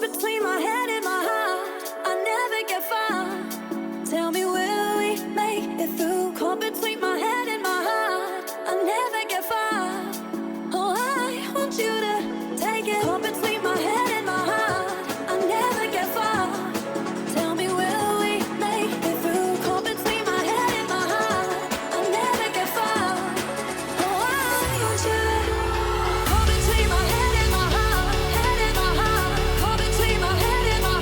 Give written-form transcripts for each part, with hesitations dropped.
between my head and my heart. I never get far. Tell me, will we make it through? Caught between my head and my heart. I never get far. Oh, I want you to take it. Caught between my head and my heart. I never get far. Tell me, will we make it through? Caught between my head and my heart. I never get far. Oh, I want you to. Caught between my head and my heart. Head and my heart. Caught between my head and my heart.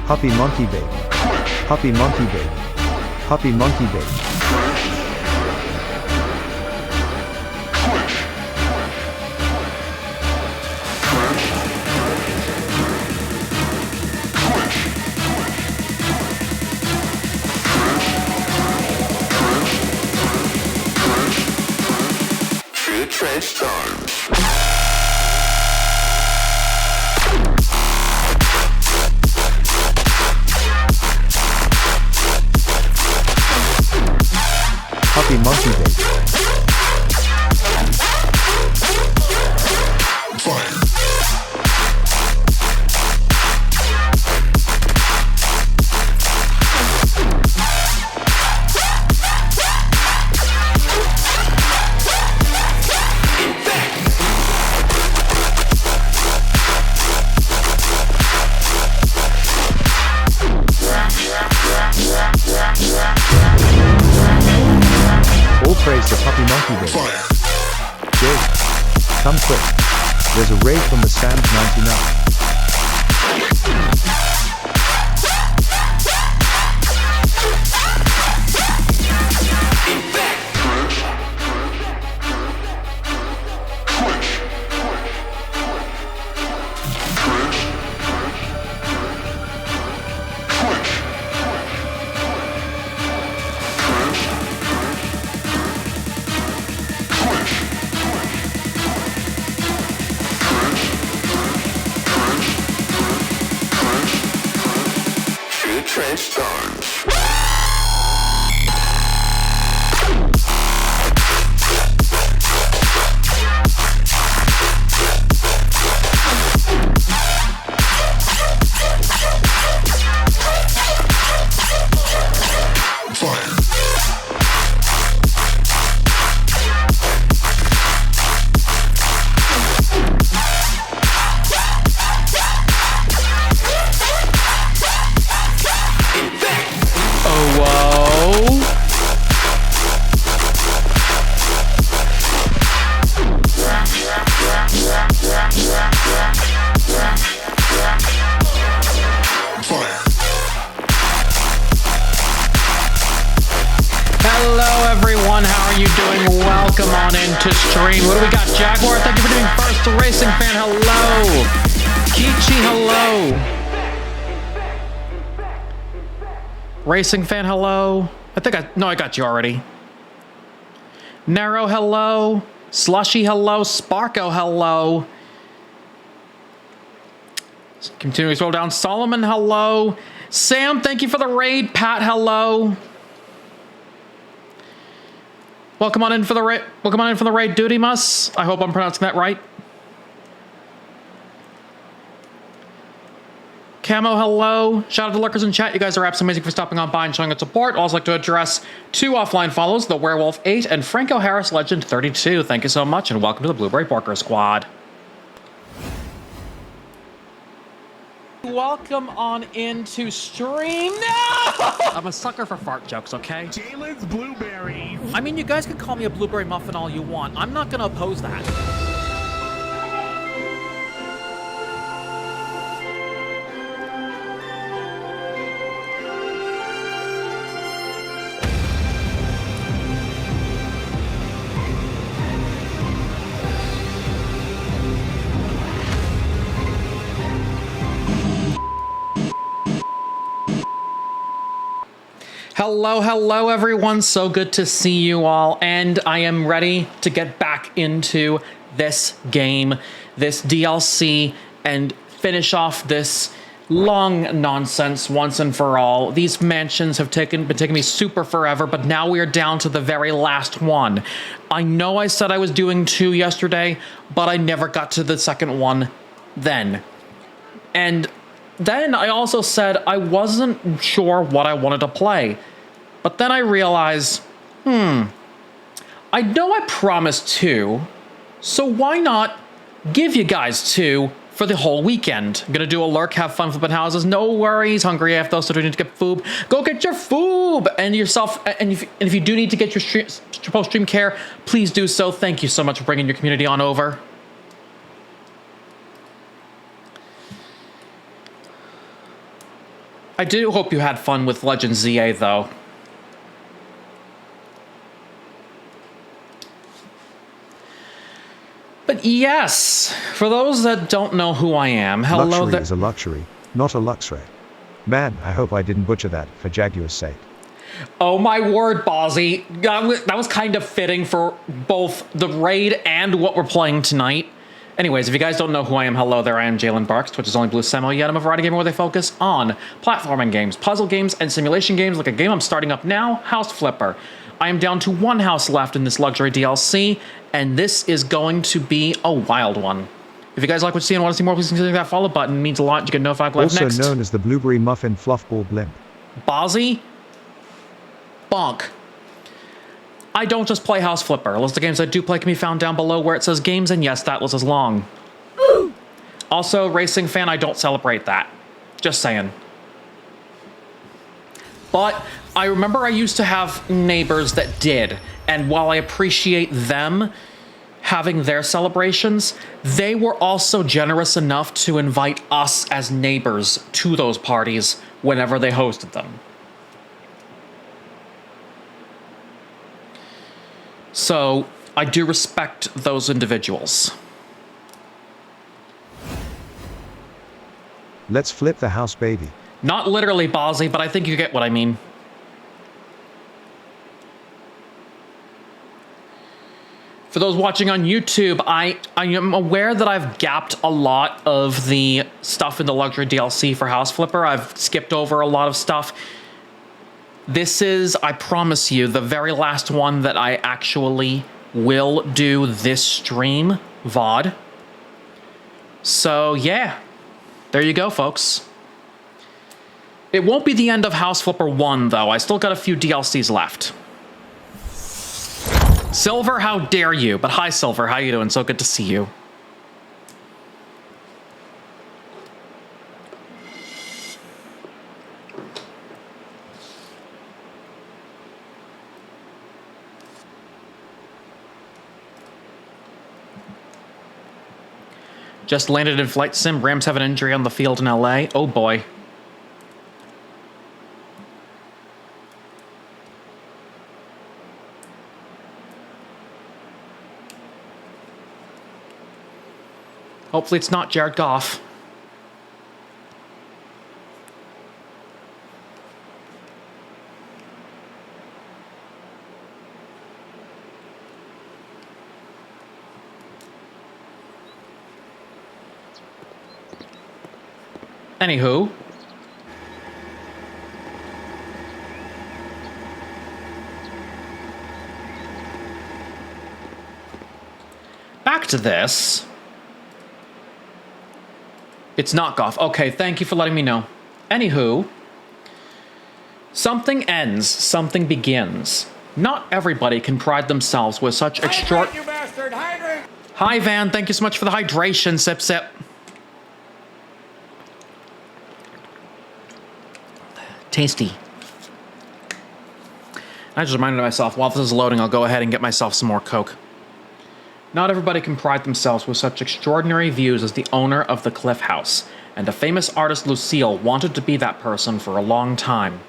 Puppy monkey baby. Puppy monkey baby. Puppy monkey baby. Trench storms. Puppy monkey baby. Fire. All praise to Puppy Monkey Baby. Fire. Jake, come quick. There's a raid from the Sands 99. Trench storms. Fire. Hello everyone, how are you doing? Welcome on into stream. What do we got? Jaguar, thank you for doing first. Racing fan, hello. Kichi, hello. Racing fan, hello. I got you already. Narrow, hello. Slushy, hello. Sparko, hello. Continuing to scroll down. Solomon, hello. Sam, thank you for the raid. Pat, hello. Welcome on in for the raid. Welcome on in for the raid, Duty Mus. I hope I'm pronouncing that right. Camo, hello. Shout out to lurkers in chat. You guys are absolutely amazing for stopping on by and showing good support. I'd also like to address two offline follows, the Werewolf 8 and Franco Harris Legend 32. Thank you so much and welcome to the Blueberry Porker Squad. Welcome on into stream. No! I'm a sucker for fart jokes, okay? Jalen's blueberries. I mean, you guys can call me a blueberry muffin all you want. I'm not gonna oppose that. Hello everyone, so good to see you all, and I am ready to get back into this game, this DLC, and finish off this long nonsense once and for all. These mansions have been taking me super forever, but now we are down to the very last one. I know I said I was doing 2 yesterday, but I never got to the second one then. And then I also said I wasn't sure what I wanted to play. But then I realized, I know I promised 2, so why not give you guys 2 for the whole weekend? I'm gonna do a lurk, have fun flipping houses. No worries, hungry AF those that need to get food. Go get your food and yourself. And if you do need to get your post-stream care, please do so. Thank you so much for bringing your community on over. I do hope you had fun with Legend ZA, though. But yes, for those that don't know who I am, hello Luxury there. is a luxury, not a luxury. Man, I hope I didn't butcher that, for Jaguar's sake. Oh my word, Bozzy. That was kind of fitting for both the raid and what we're playing tonight. Anyways, if you guys don't know who I am, hello there, I am Jalen Barks, Twitch's only blue Samo, yet I'm a variety gamer where they focus on platforming games, puzzle games, and simulation games like a game I'm starting up now, House Flipper. I am down to one house left in this luxury DLC, and this is going to be a wild one. If you guys like what you see and want to see more, please consider that follow button. It means a lot to get notified live Also next. known as the Blueberry Muffin Fluffball Blimp. Bozzy? Bonk. I don't just play House Flipper. A list of games I do play can be found down below where it says games, and yes, that list is long. Also, racing fan, I don't celebrate that. Just saying. But I remember I used to have neighbors that did, and while I appreciate them having their celebrations, they were also generous enough to invite us as neighbors to those parties whenever they hosted them. So I do respect those individuals. Let's flip the house, baby. Not literally, Bozzy, but I think you get what I mean. For those watching on YouTube, I am aware that I've gapped a lot of the stuff in the luxury DLC for House Flipper. I've skipped over a lot of stuff. This is, I promise you, the very last one that I actually will do this stream, VOD. So, yeah. There you go, folks. It won't be the end of House Flipper 1, though. I still got a few DLCs left. Silver, how dare you? But hi, Silver. How you doing? So good to see you. Just landed in Flight Sim. Rams have an injury on the field in LA. Oh boy. Hopefully it's not Jared Goff. Anywho. Back to this. It's not Goff. Okay, thank you for letting me know. Anywho. Something ends, something begins. Not everybody can pride themselves with such Hydrate, you bastard! Hydrate! Hi, Van. Thank you so much for the hydration. Sip, sip. Tasty. I just reminded myself, while this is loading, I'll go ahead and get myself some more Coke. Not everybody can pride themselves with such extraordinary views as the owner of the Cliff House, and a famous artist Lucille wanted to be that person for a long time.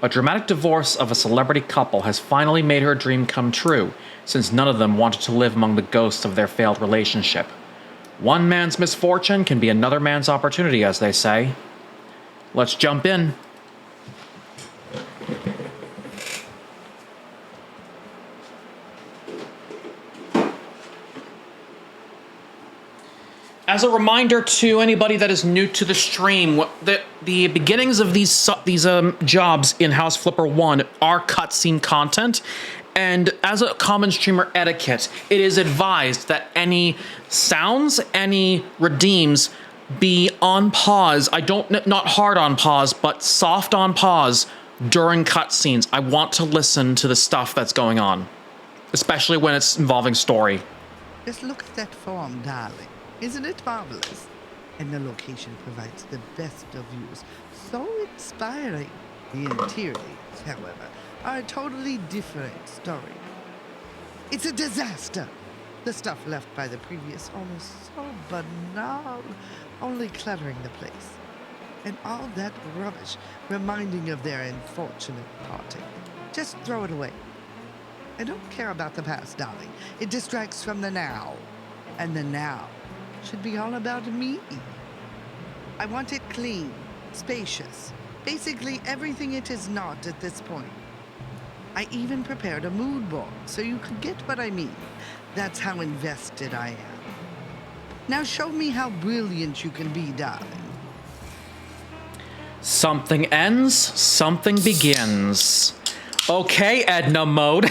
A dramatic divorce of a celebrity couple has finally made her dream come true, since none of them wanted to live among the ghosts of their failed relationship. One man's misfortune can be another man's opportunity, as they say. Let's jump in. As a reminder to anybody that is new to the stream, the beginnings of these jobs in House Flipper 1 are cutscene content, and as a common streamer etiquette, it is advised that any sounds, any redeems be on pause. Not hard on pause, but soft on pause during cutscenes. I want to listen to the stuff that's going on, especially when it's involving story. Just look at that form, darling. Isn't it marvelous? And the location provides the best of views. So inspiring. The interiors, however, are a totally different story. It's a disaster. The stuff left by the previous owner is so banal, only cluttering the place. and all that rubbish reminding of their unfortunate parting. Just throw it away. I don't care about the past, darling. It distracts from the now. And the now should be all about me. I want it clean, spacious, basically everything it is not at this point. I even prepared a mood board so you could get what I mean. That's how invested I am. Now show me how brilliant you can be, darling. Something ends, something begins. Okay, Edna mode.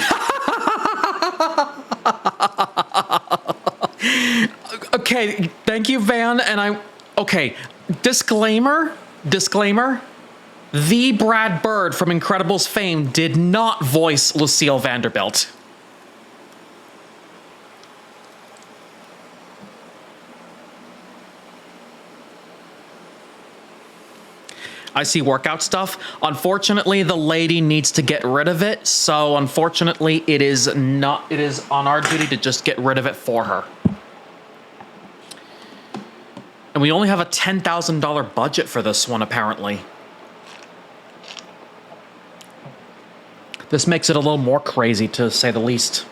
Okay, thank you, Van, and okay, disclaimer, the Brad Bird from Incredibles fame did not voice Lucille Vanderbilt. I see workout stuff. Unfortunately, the lady needs to get rid of it, so unfortunately, it is on our duty to just get rid of it for her. And we only have a $10,000 budget for this one, apparently. This makes it a little more crazy, to say the least.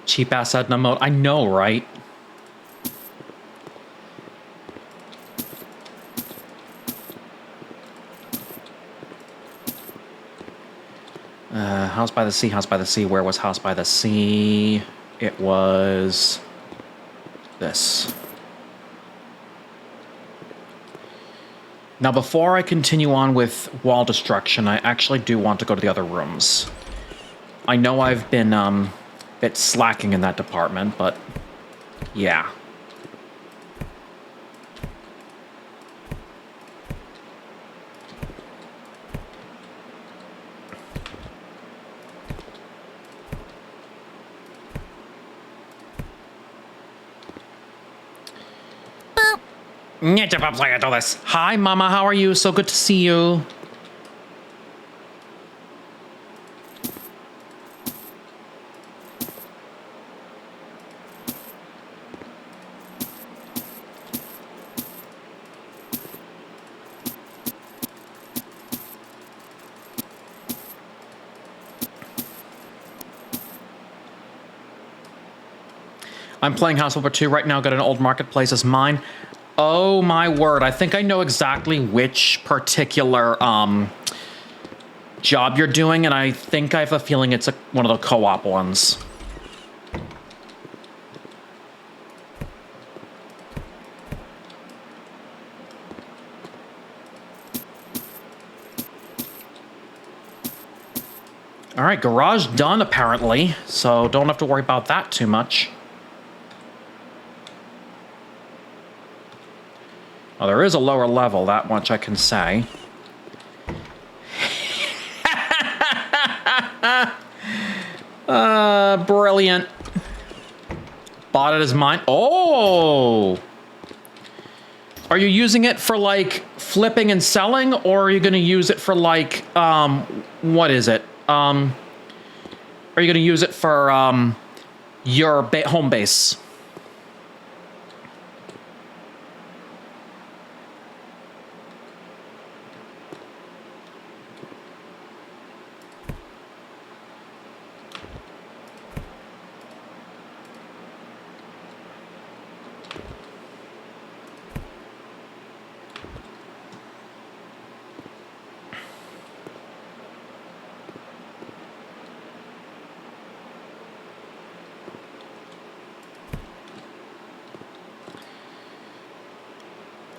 Cheap ass Edna mode. I know, right? House by the Sea, House by the Sea. Where was House by the Sea? It was this. Now, before I continue on with wall destruction, I actually do want to go to the other rooms. I know I've been, bit slacking in that department, but yeah. Hi, Mama, how are you? So good to see you. I'm playing House Flipper 2 right now. Got an old marketplace as mine. Oh my word. I think I know exactly which particular job you're doing, and I think I have a feeling it's one of the co-op ones. All right, garage done apparently, so don't have to worry about that too much. Well, there is a lower level, that much I can say. Brilliant. Bought it as mine. Oh! Are you using it for, like, flipping and selling, or are you going to use it for, like, what is it? Are you going to use it for, your home base?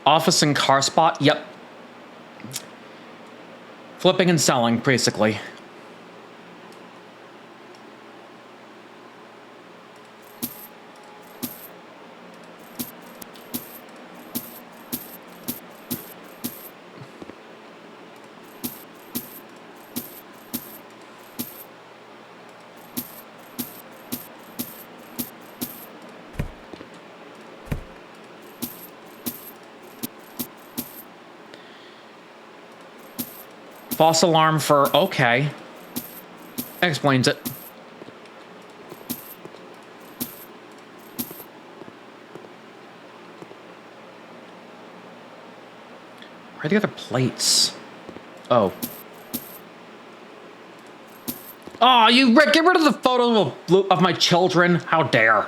Office and car spot? Yep. Flipping and selling, basically. False alarm for... Okay. Explains it. Where are the other plates? Oh. Oh, you get rid of the photo of my children. How dare.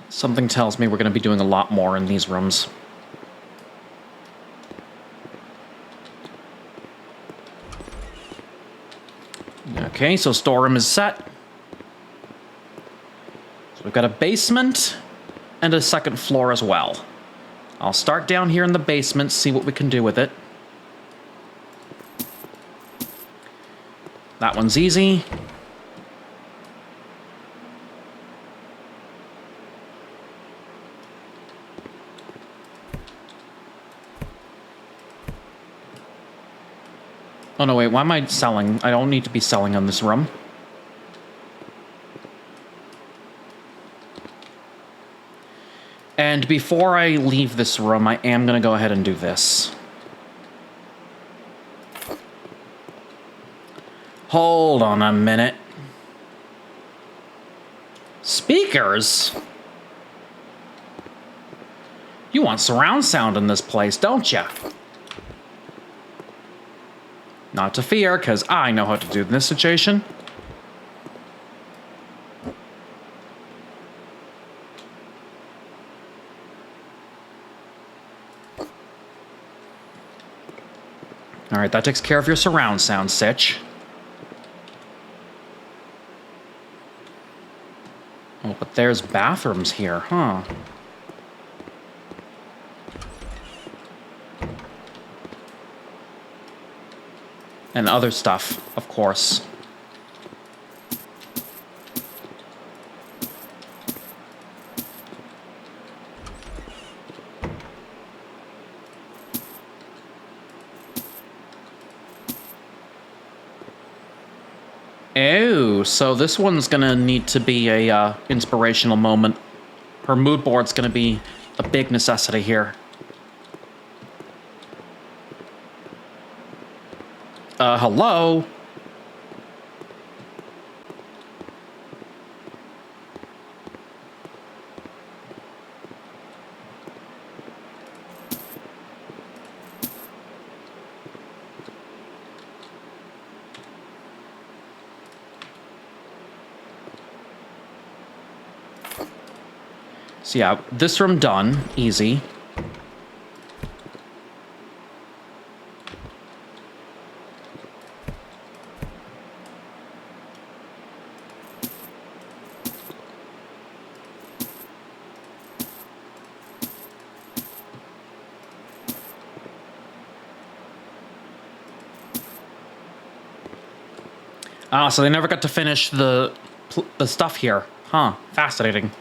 Something tells me we're going to be doing a lot more in these rooms. Okay, so storeroom is set. So we've got a basement and a second floor as well. I'll start down here in the basement, see what we can do with it. That one's easy. Oh no, wait, why am I selling? I don't need to be selling on this room. And before I leave this room, I am going to go ahead and do this. Hold on a minute. Speakers? You want surround sound in this place, don't ya? Not to fear, because I know how to do in this situation. Alright, that takes care of your surround sound, Sitch. Oh, but there's bathrooms here, huh? And other stuff, of course. Oh, so this one's gonna need to be a inspirational moment. Her mood board's gonna be a big necessity here. Hello? So yeah, this room done. Easy. Ah, so they never got to finish the stuff here. Huh, fascinating.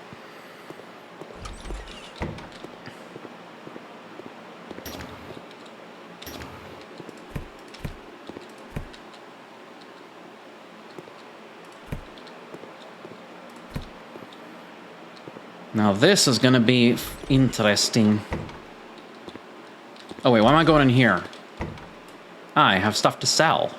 Now this is gonna be interesting. Oh wait, why am I going in here? I have stuff to sell.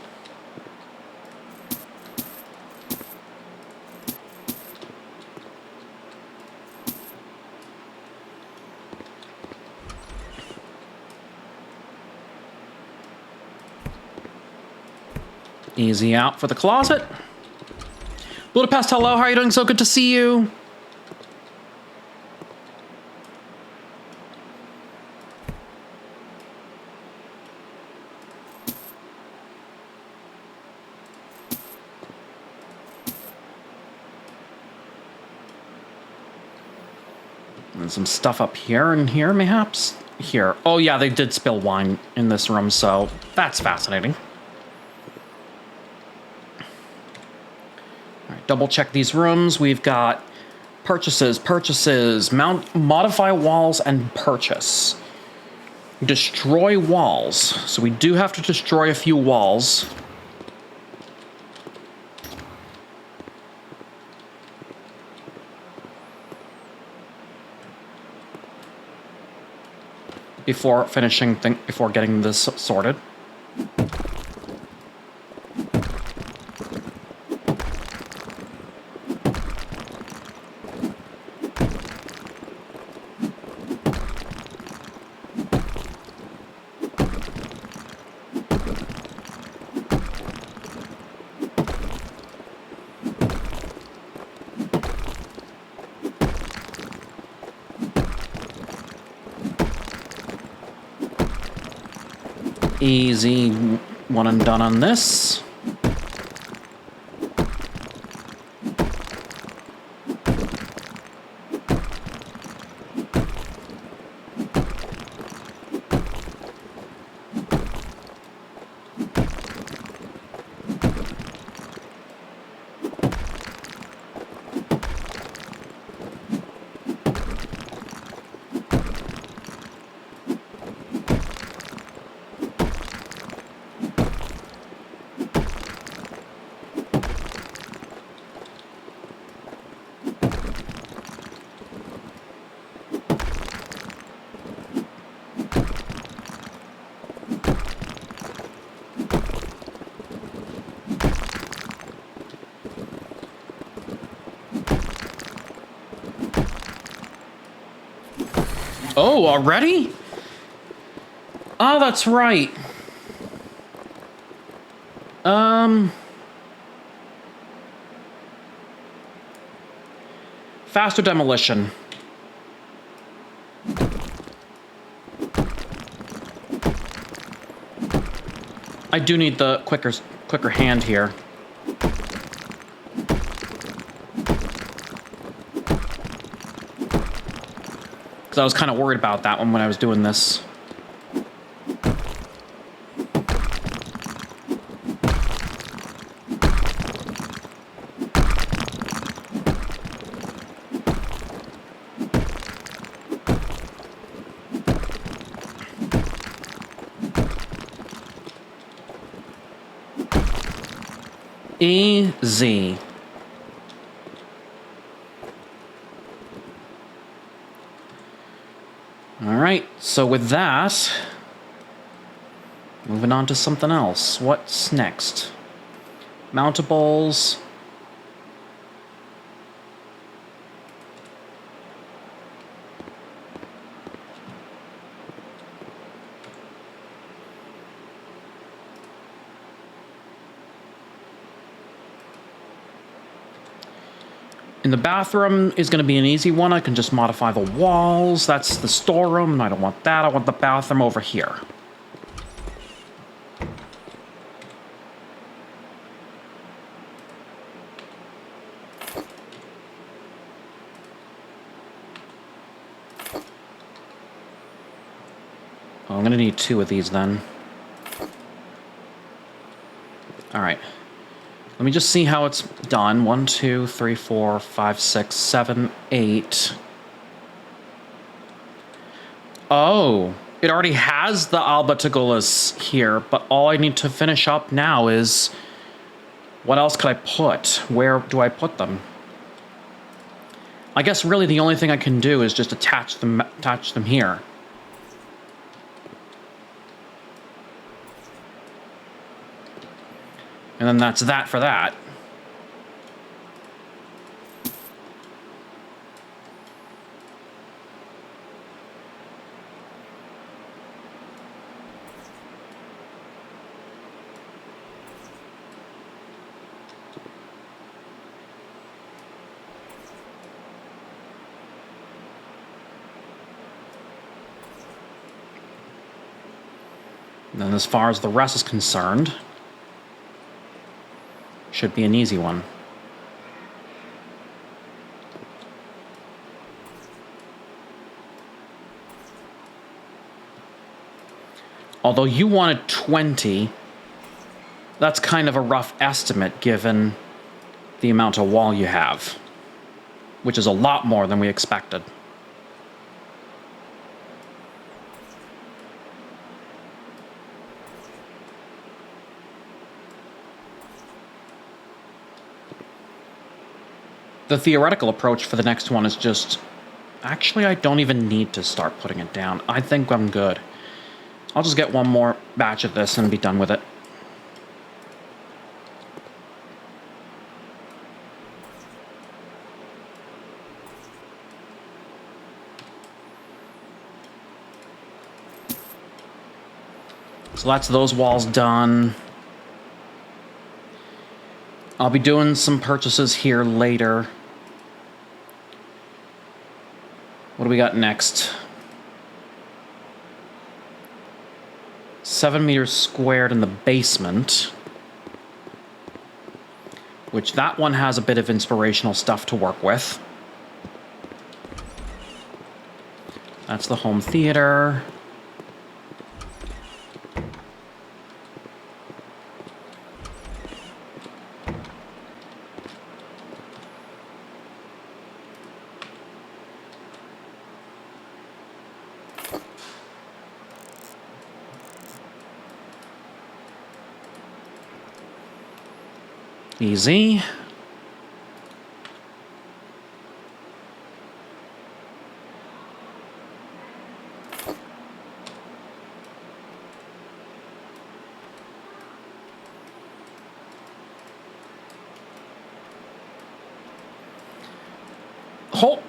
Easy out for the closet. Budapest, hello, how are you doing? So good to see you. then? Some stuff up here and here, mayhaps? Here. Oh yeah, they did spill wine in this room, so that's fascinating. All right, double check these rooms. We've got purchases, modify walls, and purchase. Destroy walls. So we do have to destroy a few walls. Before getting this sorted. Easy one and done on this. Oh, already? Oh, that's right. Faster demolition. I do need the quicker hand here. Because I was kind of worried about that one when I was doing this. Easy. Alright, so with that, moving on to something else. What's next? Mountables. In the bathroom is going to be an easy one. I can just modify the walls. That's the storeroom. I don't want that. I want the bathroom over here. Oh, I'm going to need 2 of these then. All right. Let me just see how it's done. 1, 2, 3, 4, 5, 6, 7, 8. Oh, it already has the albaticulas here, but all I need to finish up now is... What else could I put? Where do I put them? I guess really the only thing I can do is just attach them here. And then that's that for that. And then as far as the rest is concerned, should be an easy one. Although you wanted 20, that's kind of a rough estimate given the amount of wall you have, which is a lot more than we expected. The theoretical approach for the next one is just... Actually, I don't even need to start putting it down. I think I'm good. I'll just get one more batch of this and be done with it. So that's those walls done. I'll be doing some purchases here later. What do we got next? 7 meters squared in the basement. Which that one has a bit of inspirational stuff to work with. That's the home theater. Easy. Hold.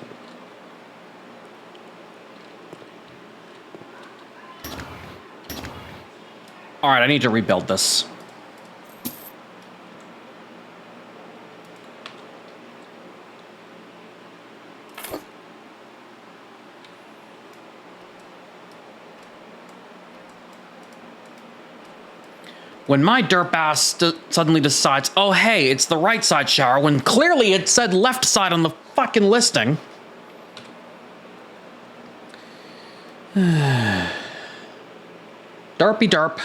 All right, I need to rebuild this. When my derp ass suddenly decides, oh hey, it's the right side shower, when clearly it said left side on the fucking listing. Derpy derp.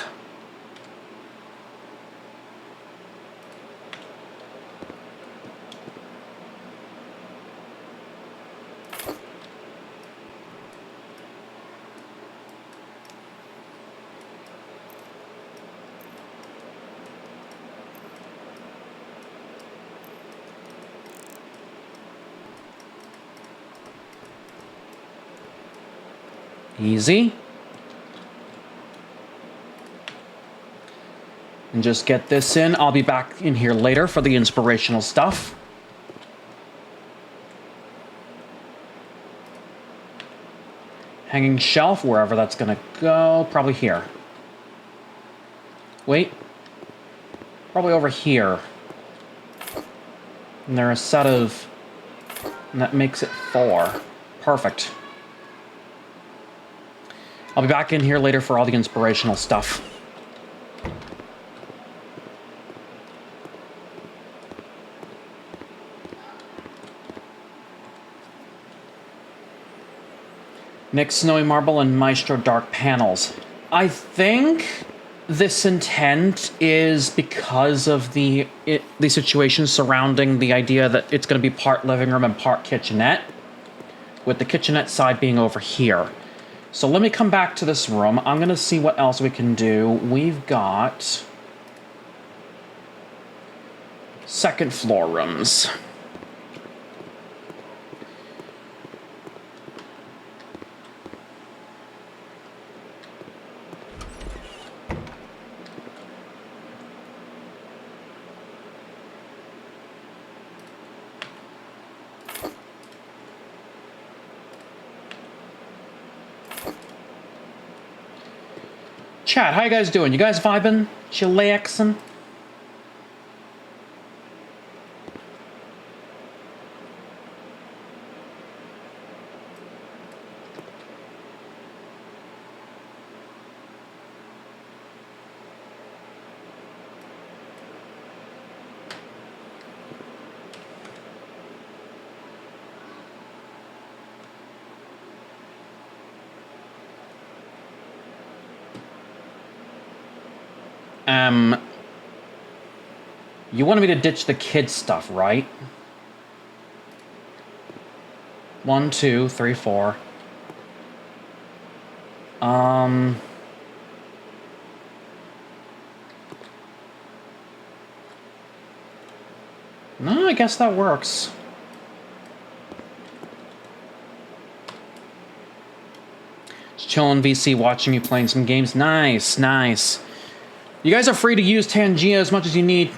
Easy. And just get this in. I'll be back in here later for the inspirational stuff. Hanging shelf, wherever that's gonna go. Probably here. Wait. Probably over here. And there are a set of... And that makes it 4. Perfect. I'll be back in here later for all the inspirational stuff. Nick Snowy Marble and Maestro Dark Panels. I think this intent is because of the situation surrounding the idea that it's going to be part living room and part kitchenette, with the kitchenette side being over here. So let me come back to this room. I'm going to see what else we can do. We've got second floor rooms. Chat, how you guys doing? You guys vibing? Chillaxing? You wanted me to ditch the kid stuff, right? 1, 2, 3, 4. No, I guess that works. Just chilling VC, watching you playing some games. Nice, nice. You guys are free to use Tangia as much as you need.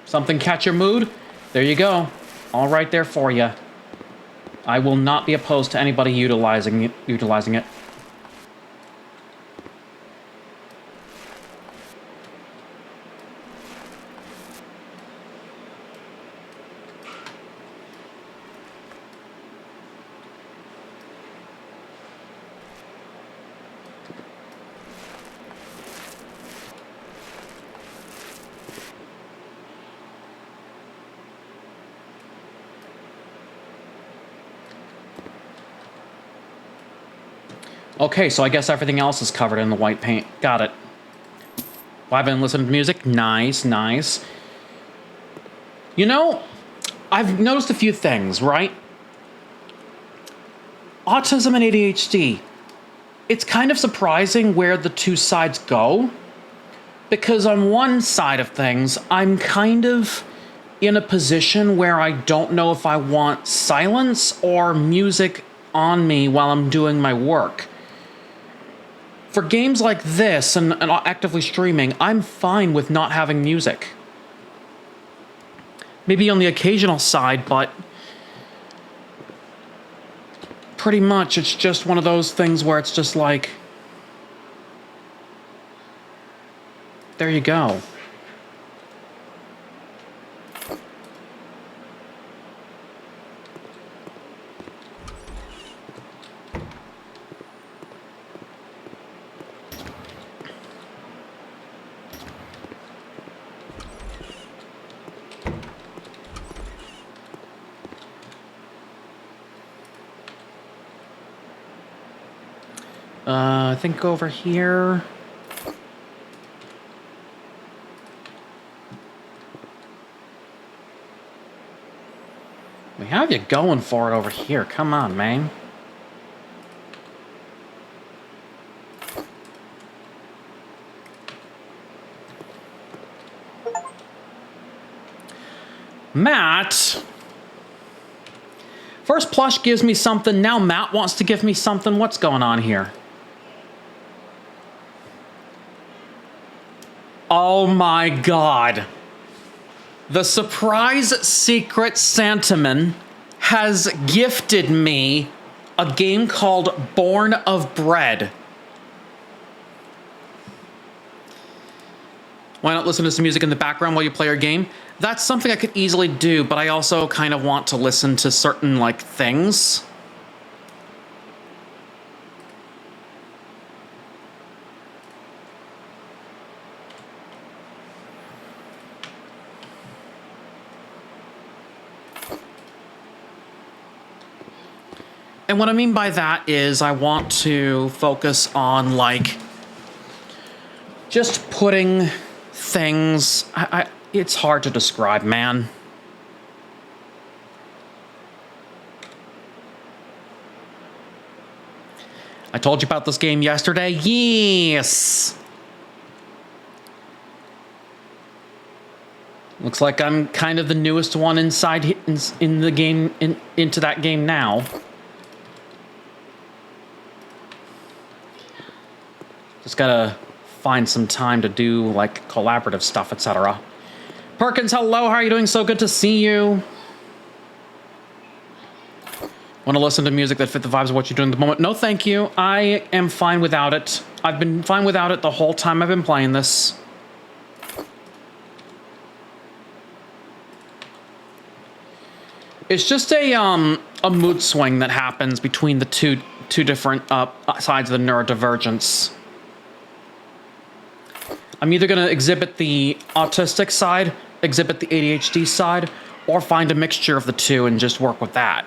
Something catch your mood? There you go. All right there for you. I will not be opposed to anybody utilizing it. Okay, so I guess everything else is covered in the white paint. Got it. Well, I've been listening to music. Nice, nice. You know, I've noticed a few things, right? Autism and ADHD. It's kind of surprising where the two sides go. Because on one side of things, I'm kind of in a position where I don't know if I want silence or music on me while I'm doing my work. For games like this and actively streaming, I'm fine with not having music. Maybe on the occasional side, but pretty much it's just one of those things where it's just like, there you go. I think over here. We have you going for it over here. Come on, man. Matt. First Plush gives me something, now Matt wants to give me something. What's going on here? Oh my god. The surprise secret Santaman has gifted me a game called Born of Bread. Why not listen to some music in the background while you play your game? That's something I could easily do, but I also kind of want to listen to certain, like, things. And what I mean by that is I want to focus on, like, just putting things... it's hard to describe, man. I told you about this game yesterday? Yes! Looks like I'm kind of the newest one inside in the game, into that game now. Just gotta find some time to do, like, collaborative stuff, etc. Perkins, hello, how are you doing? So good to see you. Want to listen to music that fit the vibes of what you're doing at the moment? No, thank you. I am fine without it. I've been fine without it the whole time I've been playing this. It's just a mood swing that happens between the two different sides of the neurodivergence. I'm either going to exhibit the autistic side, exhibit the ADHD side, or find a mixture of the two and just work with that.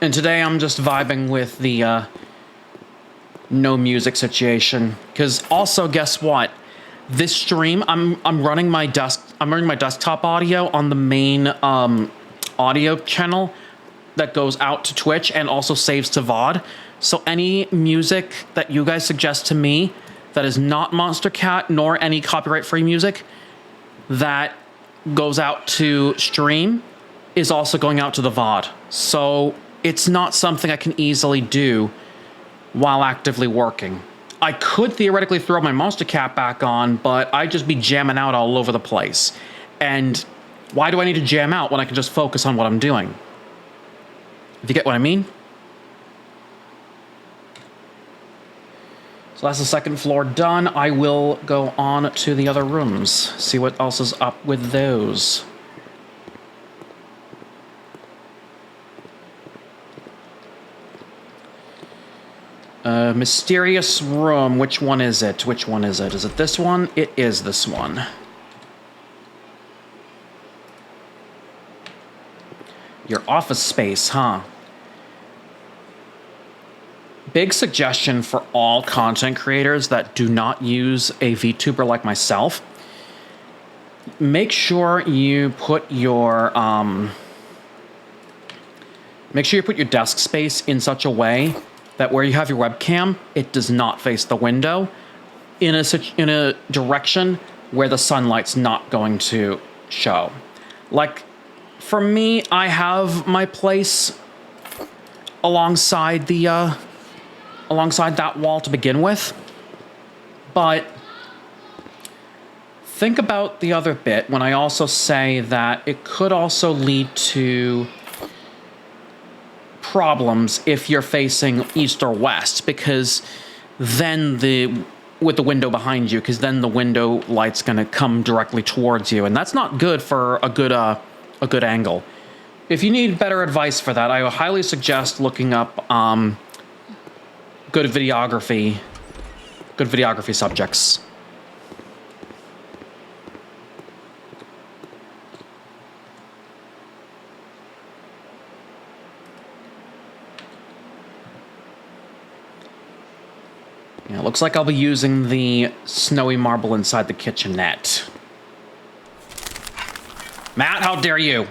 And today I'm just vibing with the no music situation. Because also, guess what? This stream, I'm running my desktop audio on the main audio channel that goes out to Twitch and also saves to VOD. So any music that you guys suggest to me that is not Monstercat nor any copyright-free music that goes out to stream is also going out to the VOD. So it's not something I can easily do while actively working. I could theoretically throw my Monstercat back on, but I'd just be jamming out all over the place. And why do I need to jam out when I can just focus on what I'm doing? If you get what I mean? So that's the second floor done. I will go on to the other rooms, see what else is up with those. Mysterious room. Which one is it? Which one is it? Is it this one? It is this one. Your office space, huh? Big suggestion for all content creators that do not use a VTuber like myself. Make sure you put your desk space in such a way that where you have your webcam, it does not face the window in a direction where the sunlight's not going to show. Like, for me, I have my place alongside the alongside that wall to begin with, but think about the other bit when I also say that it could also lead to problems if you're facing east or west, because then with the window behind you, because then the window light's going to come directly towards you, and that's not good for a good angle. If you need better advice for that, I would highly suggest looking up good videography subjects. Yeah, looks like I'll be using the snowy marble inside the kitchenette. Matt, how dare you?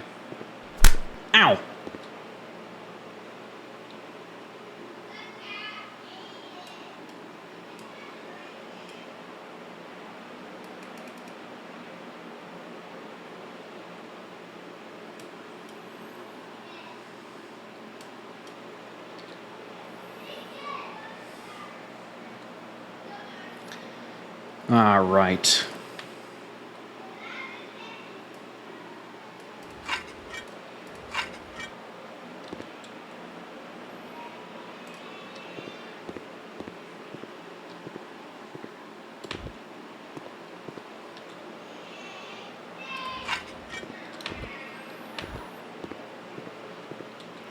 Ow! All right.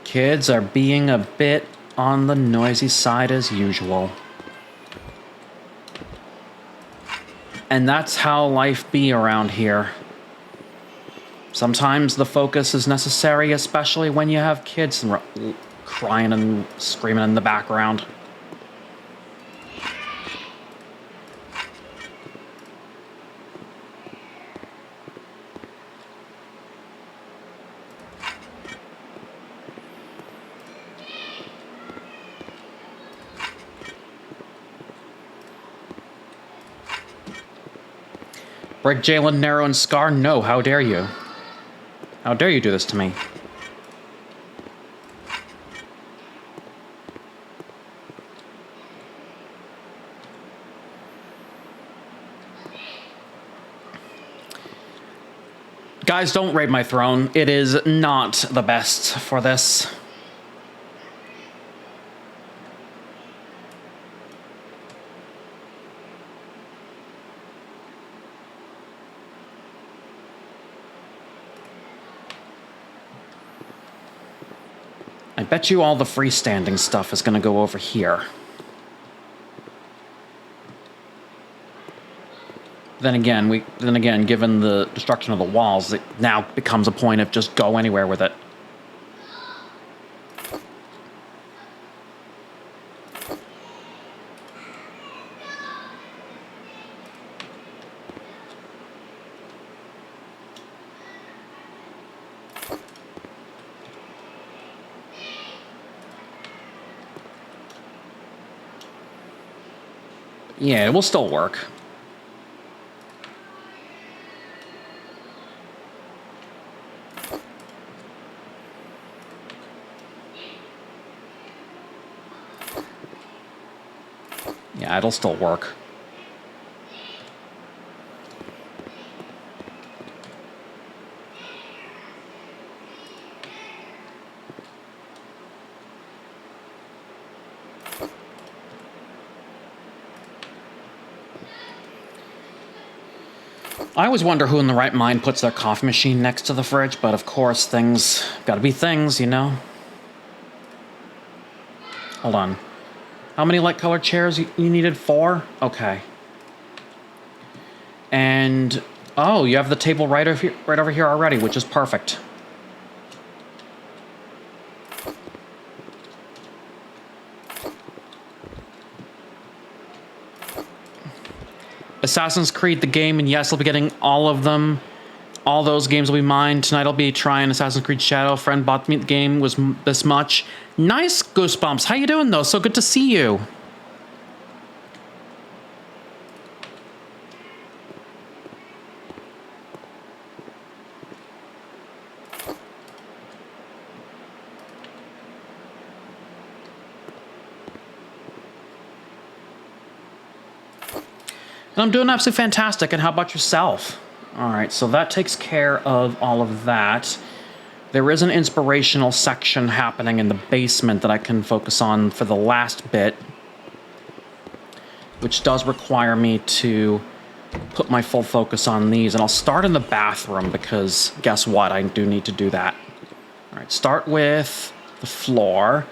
Kids are being a bit on the noisy side as usual. And that's how life be around here. Sometimes the focus is necessary, especially when you have kids crying and screaming in the background. Break Jalen, Narrow, and Scar? No, how dare you? How dare you do this to me? Guys, don't raid my throne. It is not the best for this. bet you all the freestanding stuff is going to go over here. Then again, given the destruction of the walls, it now becomes a point of just go anywhere with it. Yeah, it will still work. Yeah, it'll still work. I always wonder who in the right mind puts their coffee machine next to the fridge, but of course, things gotta be things, you know? Hold on. How many light colored chairs you needed? 4? Okay. And oh, you have the table right over here already, which is perfect. Assassin's Creed the game, and yes, I'll be getting all of them. All those games will be mine. Tonight I'll be trying Assassin's Creed Shadow. Friend bought me the game, was this much. Nice, Goosebumps. How you doing, though? So good to see you. And I'm doing absolutely fantastic. And how about yourself? All right, so that takes care of all of that. There is an inspirational section happening in the basement that I can focus on for the last bit, which does require me to put my full focus on these. And I'll start in the bathroom because guess what? I do need to do that. All right, start with the floor.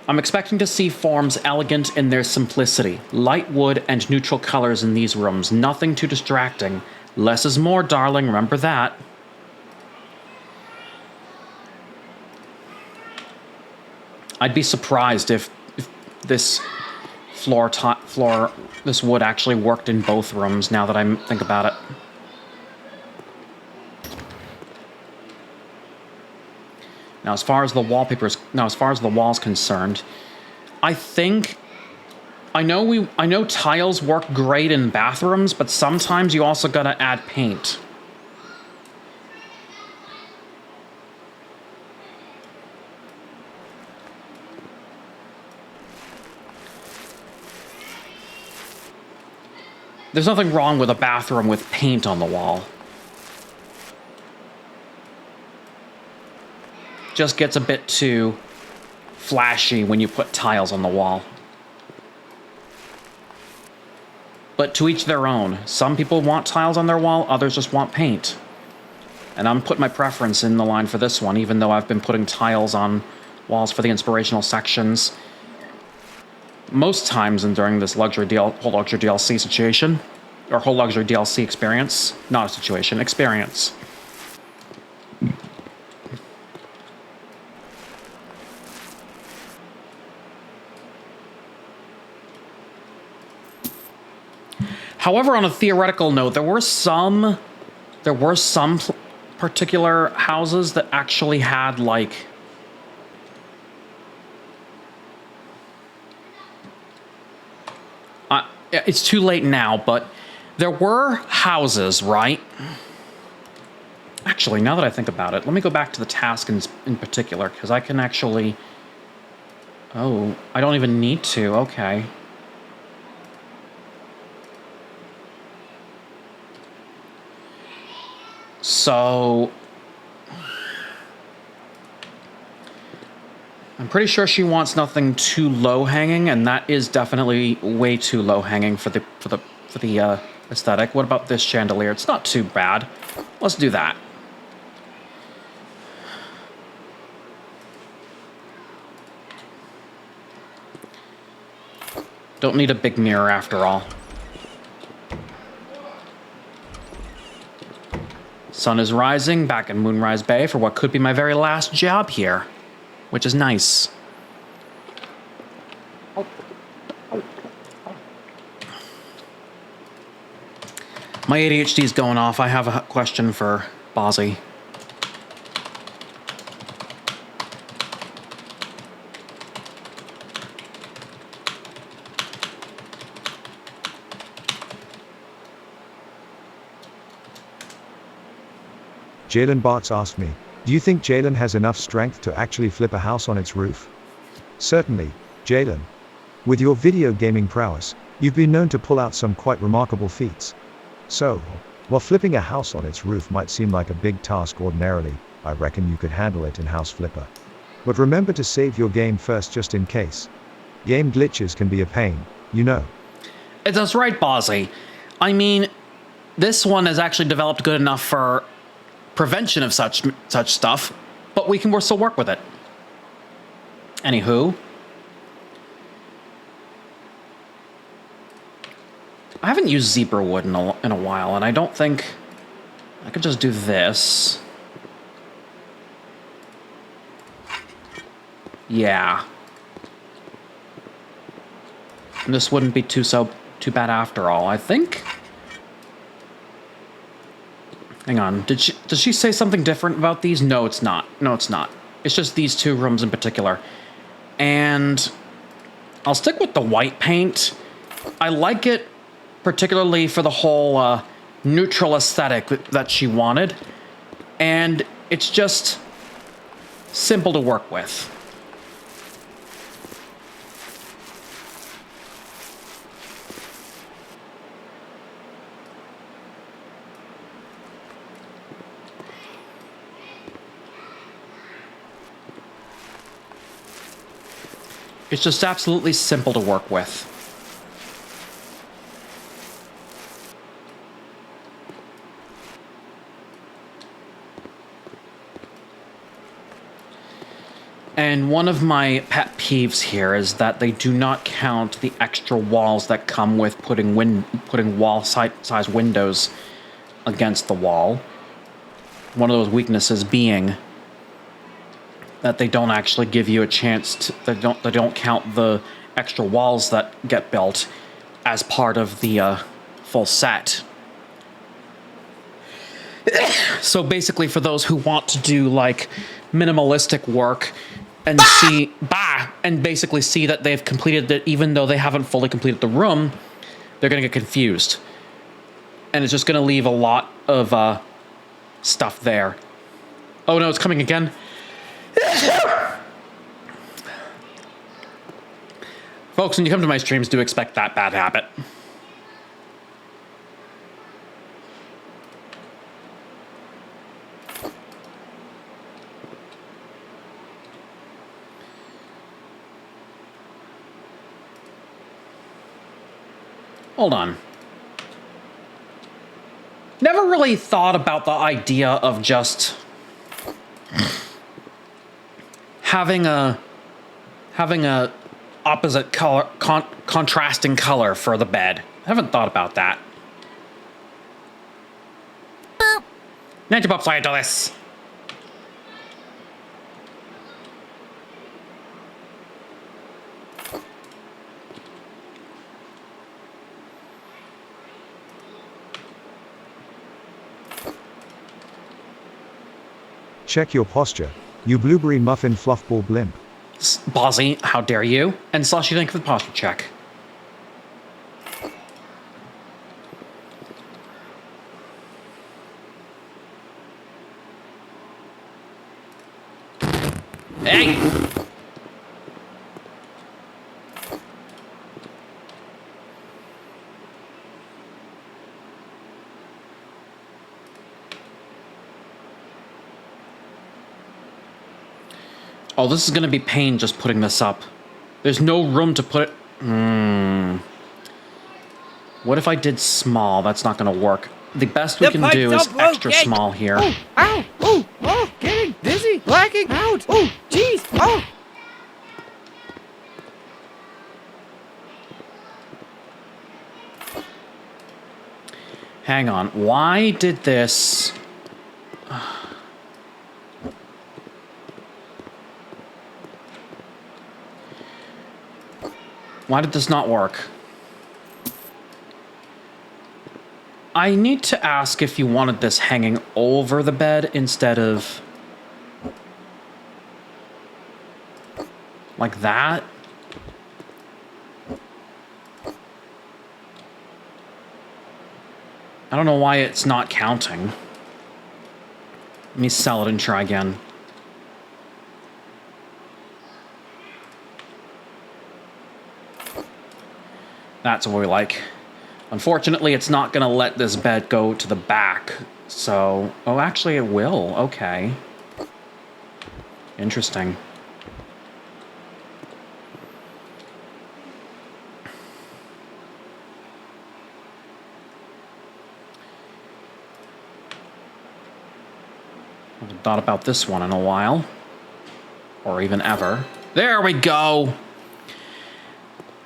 I'm expecting to see forms elegant in their simplicity. Light wood and neutral colors in these rooms. Nothing too distracting. Less is more, darling. Remember that. I'd be surprised if this this wood actually worked in both rooms now that I think about it. Now, as far as the wall's concerned, I know tiles work great in bathrooms, but sometimes you also gotta add paint. There's nothing wrong with a bathroom with paint on the wall. Just gets a bit too flashy when you put tiles on the wall. But to each their own. Some people want tiles on their wall, others just want paint. And I'm putting my preference in the line for this one, even though I've been putting tiles on walls for the inspirational sections most times and during this whole luxury DLC situation, or whole luxury DLC experience. Not a situation, experience. However, on a theoretical note, there were some particular houses that actually had, like, it's too late now, but there were houses, right? Actually, now that I think about it, let me go back to the task in particular, because I can actually... Oh, I don't even need to. Okay. So... I'm pretty sure she wants nothing too low-hanging, and that is definitely way too low-hanging for the aesthetic. What about this chandelier? It's not too bad. Let's do that. Don't need a big mirror after all. Sun is rising back in Moonrise Bay for what could be my very last job here, which is nice. My ADHD is going off. I have a question for Bozzy. Jalen Bartz asked me, do you think Jalen has enough strength to actually flip a house on its roof? Certainly, Jalen. With your video gaming prowess, you've been known to pull out some quite remarkable feats. So, while flipping a house on its roof might seem like a big task ordinarily, I reckon you could handle it in House Flipper. But remember to save your game first just in case. Game glitches can be a pain, you know. That's right, Bozzy. I mean, this one is actually developed good enough for prevention of such stuff, but we can still work with it. Anywho, I haven't used zebra wood in a while, and I don't think I could just do this. Yeah. And this wouldn't be too bad after all, I think. Hang on, does she say something different about these? No, it's not. No, it's not. It's just these two rooms in particular. And I'll stick with the white paint. I like it particularly for the whole neutral aesthetic that she wanted. And it's just simple to work with. It's just absolutely simple to work with. And one of my pet peeves here is that they do not count the extra walls that come with putting wall-size windows against the wall. One of those weaknesses being that they don't actually give you a chance to, they don't count the extra walls that get built as part of the full set. So basically, for those who want to do like minimalistic work and basically see that they've completed it, even though they haven't fully completed the room, they're gonna get confused, and it's just gonna leave a lot of stuff there. Oh no, it's coming again. Folks, when you come to my streams, do expect that bad habit. Hold on. Never really thought about the idea of just having a opposite color, contrasting color for the bed. I haven't thought about that. Ninja Pops, I do this. Check your posture, you blueberry muffin fluffball blimp. Bozzy, how dare you? And Slushy, thank you for the posture check. Hey! Oh, this is going to be pain just putting this up. There's no room to put it. What if I did small? That's not going to work. The best we can do is extra small here. Oh, ow, oh, getting dizzy, blacking out. Oh, jeez, oh. Hang on. Why did this... Why did this not work? I need to ask if you wanted this hanging over the bed instead of... like that? I don't know why it's not counting. Let me sell it and try again. That's what we like. Unfortunately, it's not going to let this bed go to the back. So... oh, actually it will. Okay. Interesting. I haven't thought about this one in a while. Or even ever. There we go!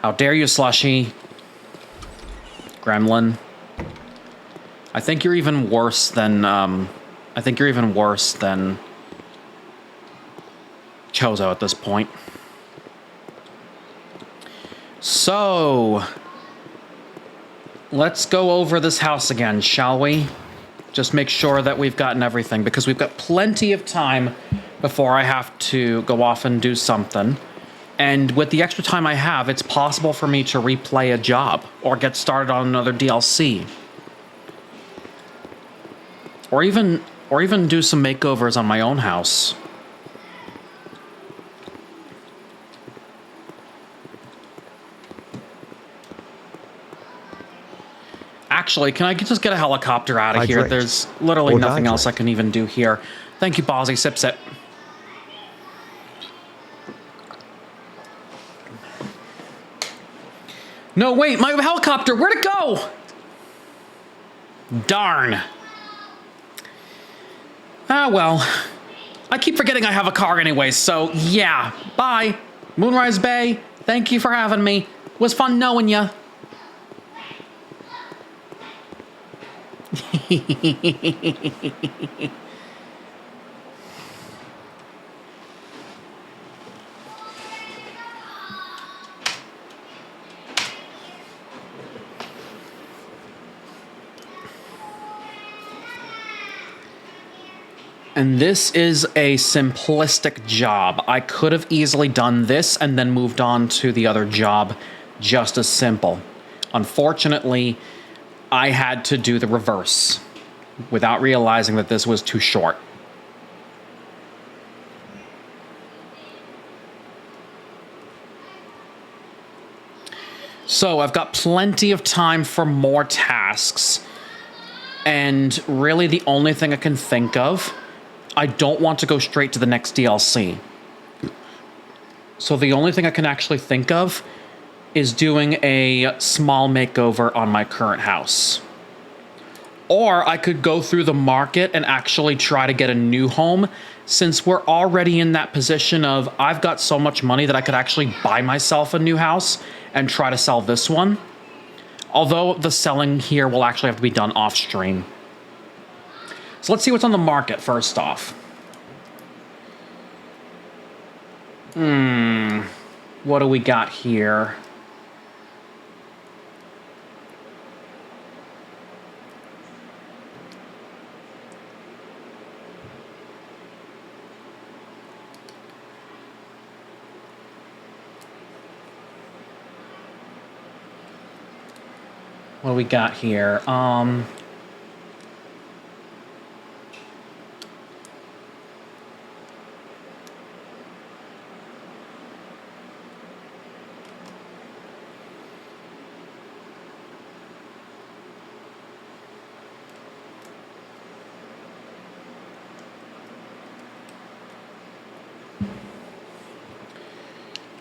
How dare you, Slushy. Gremlin. I think you're even worse than, I think you're even worse than Chozo at this point. So, let's go over this house again, shall we? Just make sure that we've gotten everything, because we've got plenty of time before I have to go off and do something. And with the extra time I have, it's possible for me to replay a job or get started on another DLC. Or even do some makeovers on my own house. Actually, can I just get a helicopter out of here? Hydrate. There's literally Or nothing else I dihydrate. can even do here. Thank you, Bozzy. Sip, sip. No, wait, my helicopter, where'd it go? Darn. Ah, well. I keep forgetting I have a car anyway, so yeah. Bye. Moonrise Bay, thank you for having me. Was fun knowing ya. And this is a simplistic job. I could have easily done this and then moved on to the other job just as simple. Unfortunately, I had to do the reverse without realizing that this was too short. So I've got plenty of time for more tasks. And really the only thing I can think of, I don't want to go straight to the next DLC. So the only thing I can actually think of is doing a small makeover on my current house. Or I could go through the market and actually try to get a new home, since we're already in that position of I've got so much money that I could actually buy myself a new house and try to sell this one. Although the selling here will actually have to be done off stream. So let's see what's on the market first off. What do we got here? What do we got here?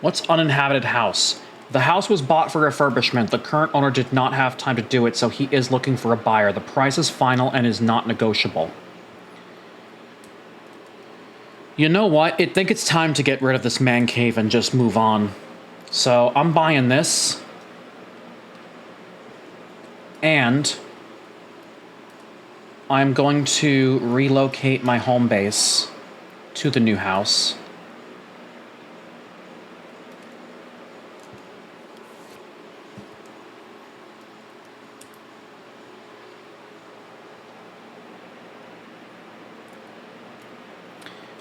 What's uninhabited house? The house was bought for refurbishment. The current owner did not have time to do it, so he is looking for a buyer. The price is final and is not negotiable. You know what? I think it's time to get rid of this man cave and just move on. So I'm buying this. And I'm going to relocate my home base to the new house.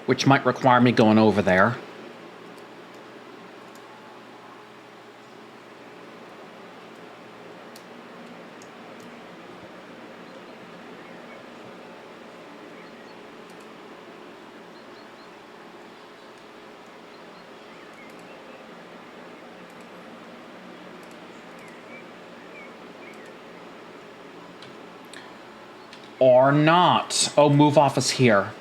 Which might require me going over there. Or not. Oh, move office here.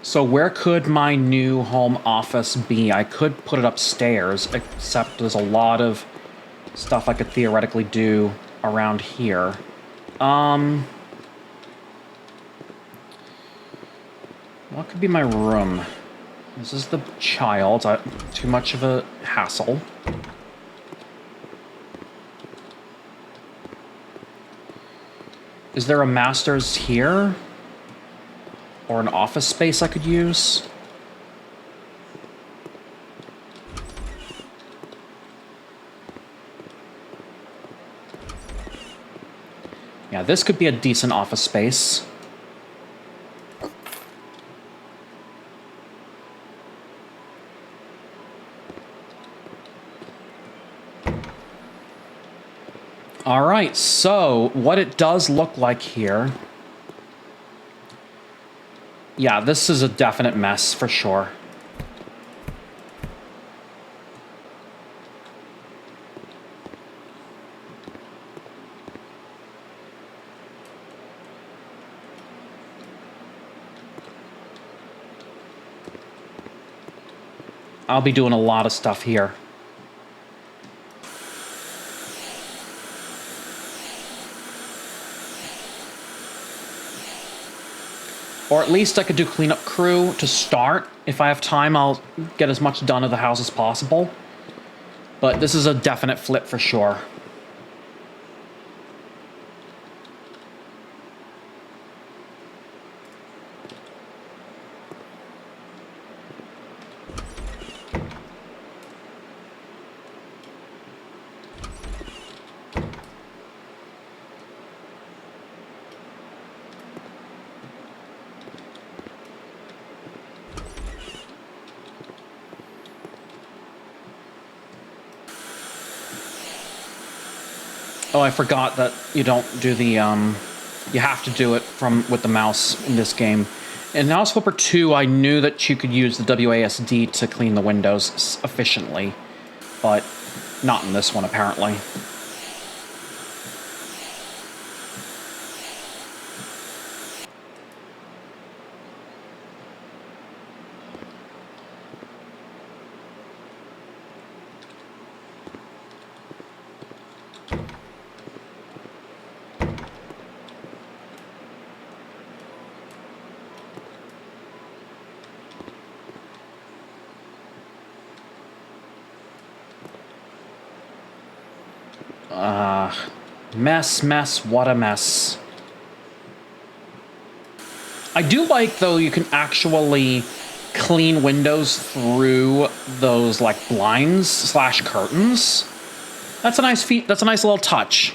So where could my new home office be? I could put it upstairs, except there's a lot of stuff I could theoretically do around here. What could be my room? This is the child. Too much of a hassle. Is there a master's here? Or an office space I could use? Yeah, this could be a decent office space. All right, so what it does look like here. Yeah, this is a definite mess for sure. I'll be doing a lot of stuff here. Or at least I could do cleanup crew to start. If I have time, I'll get as much done of the house as possible. But this is a definite flip for sure. Oh, I forgot that you don't do the, you have to do it with the mouse in this game. In Mouse Flipper 2, I knew that you could use the WASD to clean the windows efficiently, but not in this one, apparently. Mess, what a mess. I do like, though, you can actually clean windows through those, like, blinds / curtains. That's a nice feat. That's a nice little touch.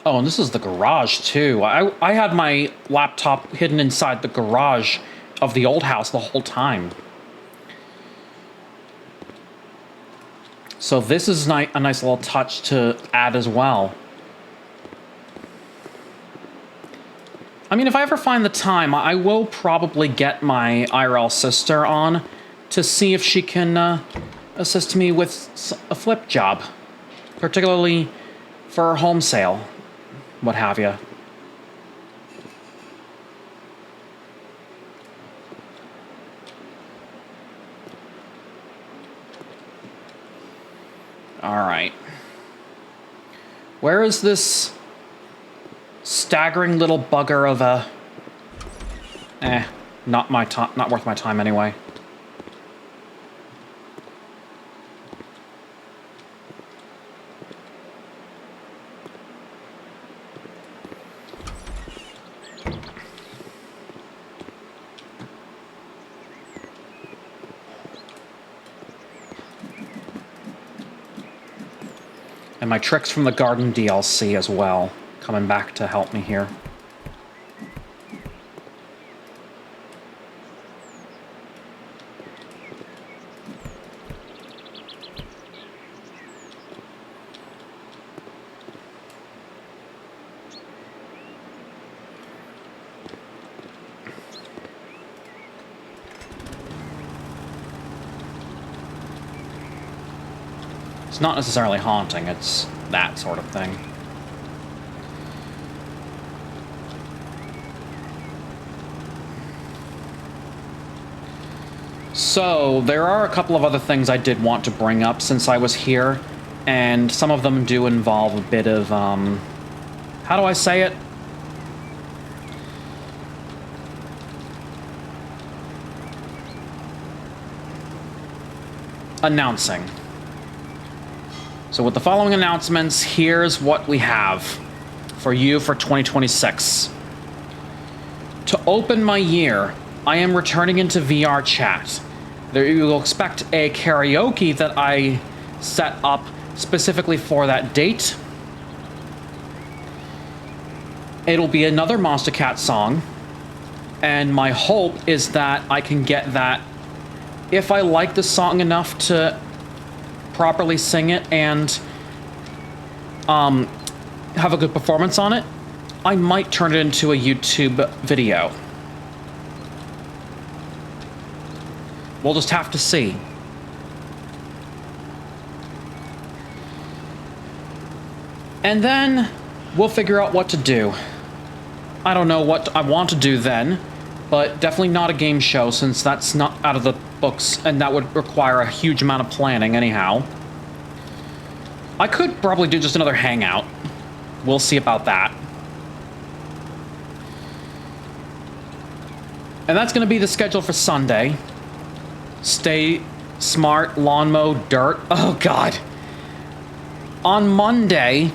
Oh, and this is the garage, too. I had my laptop hidden inside the garage of the old house the whole time. So this is a nice little touch to add as well. I mean, if I ever find the time, I will probably get my IRL sister on to see if she can assist me with a flip job. Particularly for a home sale, what have you. Alright. Where is this staggering little bugger of a... not worth my time anyway. And my tricks from the garden DLC as well, coming back to help me here. It's not necessarily haunting, it's that sort of thing. So, there are a couple of other things I did want to bring up since I was here, and some of them do involve a bit of, how do I say it? Announcing. So with the following announcements, here's what we have for you for 2026. To open my year, I am returning into VR chat. There you will expect a karaoke that I set up specifically for that date. It'll be another Monstercat song, and my hope is that I can get that if I like the song enough to properly sing it and have a good performance on it, I might turn it into a YouTube video. We'll just have to see. And then we'll figure out what to do. I don't know what I want to do then, but definitely not a game show since that's not out of the books, and that would require a huge amount of planning anyhow. I could probably do just another hangout. We'll see about that. And that's going to be the schedule for Sunday. Stay smart, lawn mow, dirt. Oh, God. On Monday,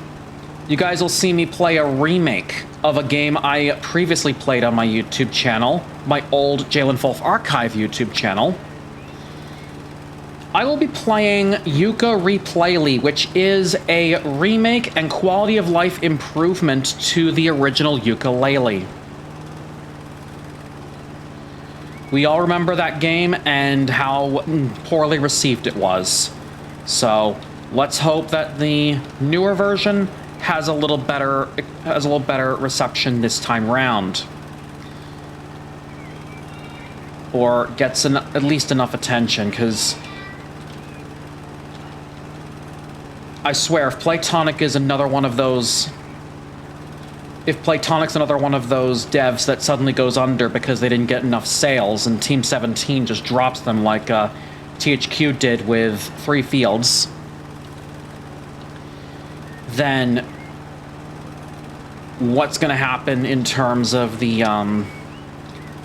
you guys will see me play a remake of a game I previously played on my YouTube channel, my old Jalen Fulf Archive YouTube channel. I will be playing Yuka Replayly, which is a remake and quality of life improvement to the original ukulele. We all remember that game and how poorly received it was. So let's hope that the newer version has a little better reception this time round, or gets at least enough attention, because I swear, if Playtonic's another one of those devs that suddenly goes under because they didn't get enough sales and Team 17 just drops them like THQ did with Free Fields, then what's going to happen in terms of the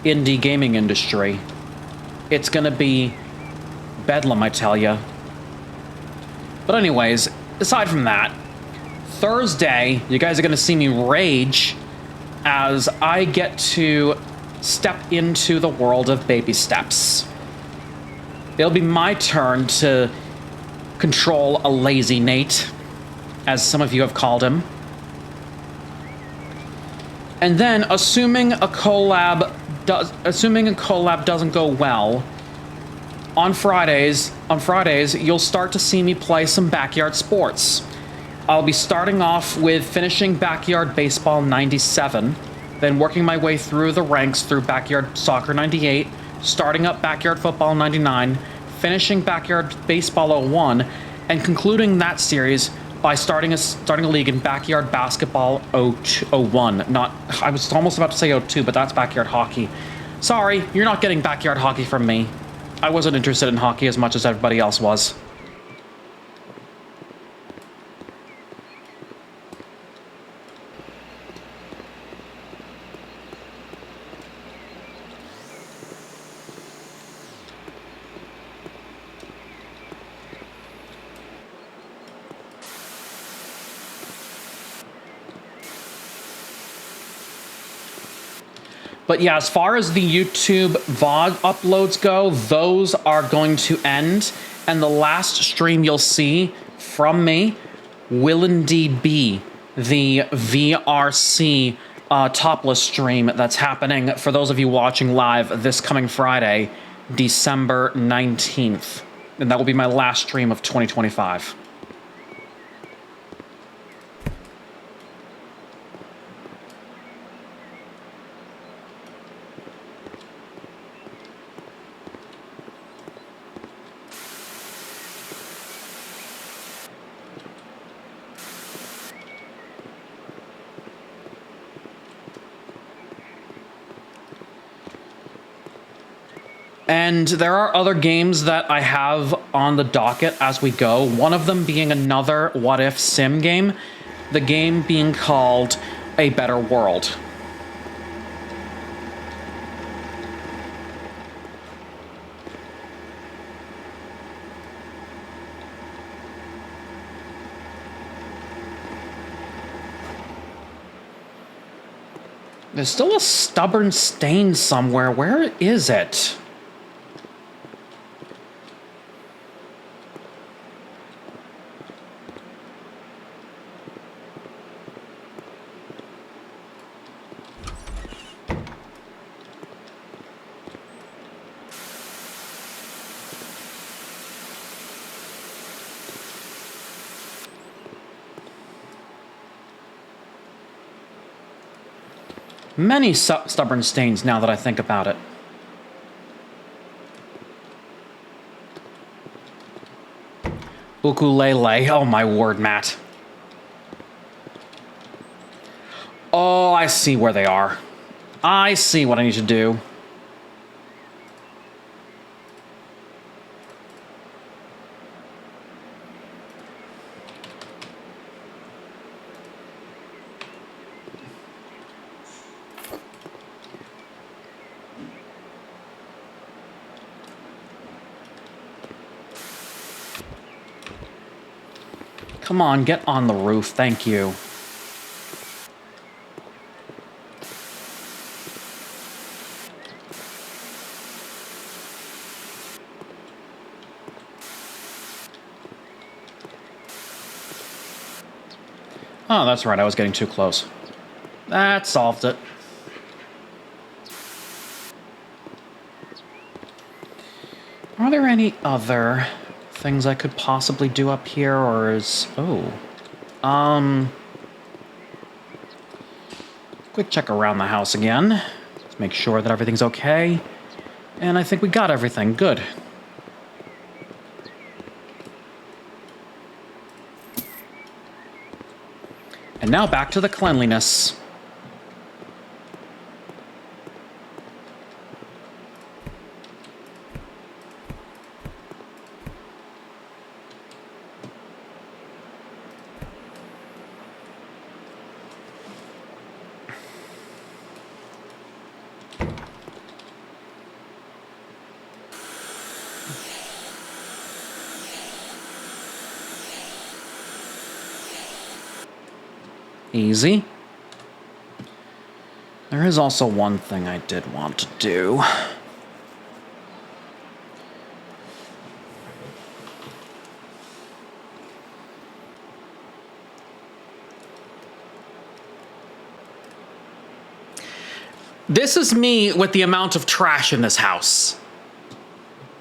indie gaming industry? It's going to be bedlam, I tell ya. But anyways, aside from that, Thursday, you guys are going to see me rage as I get to step into the world of baby steps. It'll be my turn to control a lazy Nate, as some of you have called him. And then, assuming a collab doesn't go well, on Fridays, you'll start to see me play some backyard sports. I'll be starting off with finishing Backyard Baseball 97, then working my way through the ranks through Backyard Soccer 98, starting up Backyard Football 99, finishing Backyard Baseball 01, and concluding that series by starting a league in Backyard Basketball 01. I was almost about to say 02, but that's Backyard Hockey. Sorry, you're not getting Backyard Hockey from me. I wasn't interested in hockey as much as everybody else was. But yeah, as far as the YouTube VOD uploads go, those are going to end. And the last stream you'll see from me will indeed be the VRC topless stream that's happening for those of you watching live this coming Friday, December 19th. And that will be my last stream of 2025. And there are other games that I have on the docket as we go, one of them being another What If sim game, the game being called A Better World. There's still a stubborn stain somewhere. Where is it? Many stubborn stains now that I think about it. Ukulele. Oh my word, Matt. Oh, I see where they are. I see what I need to do. Come on, get on the roof. Thank you. Oh, that's right. I was getting too close. That solved it. Are there any other things I could possibly do up here, or is... quick check around the house again. Let's make sure that everything's okay. And I think we got everything. Good. And now back to the cleanliness. Easy. There is also one thing I did want to do. This is me with the amount of trash in this house.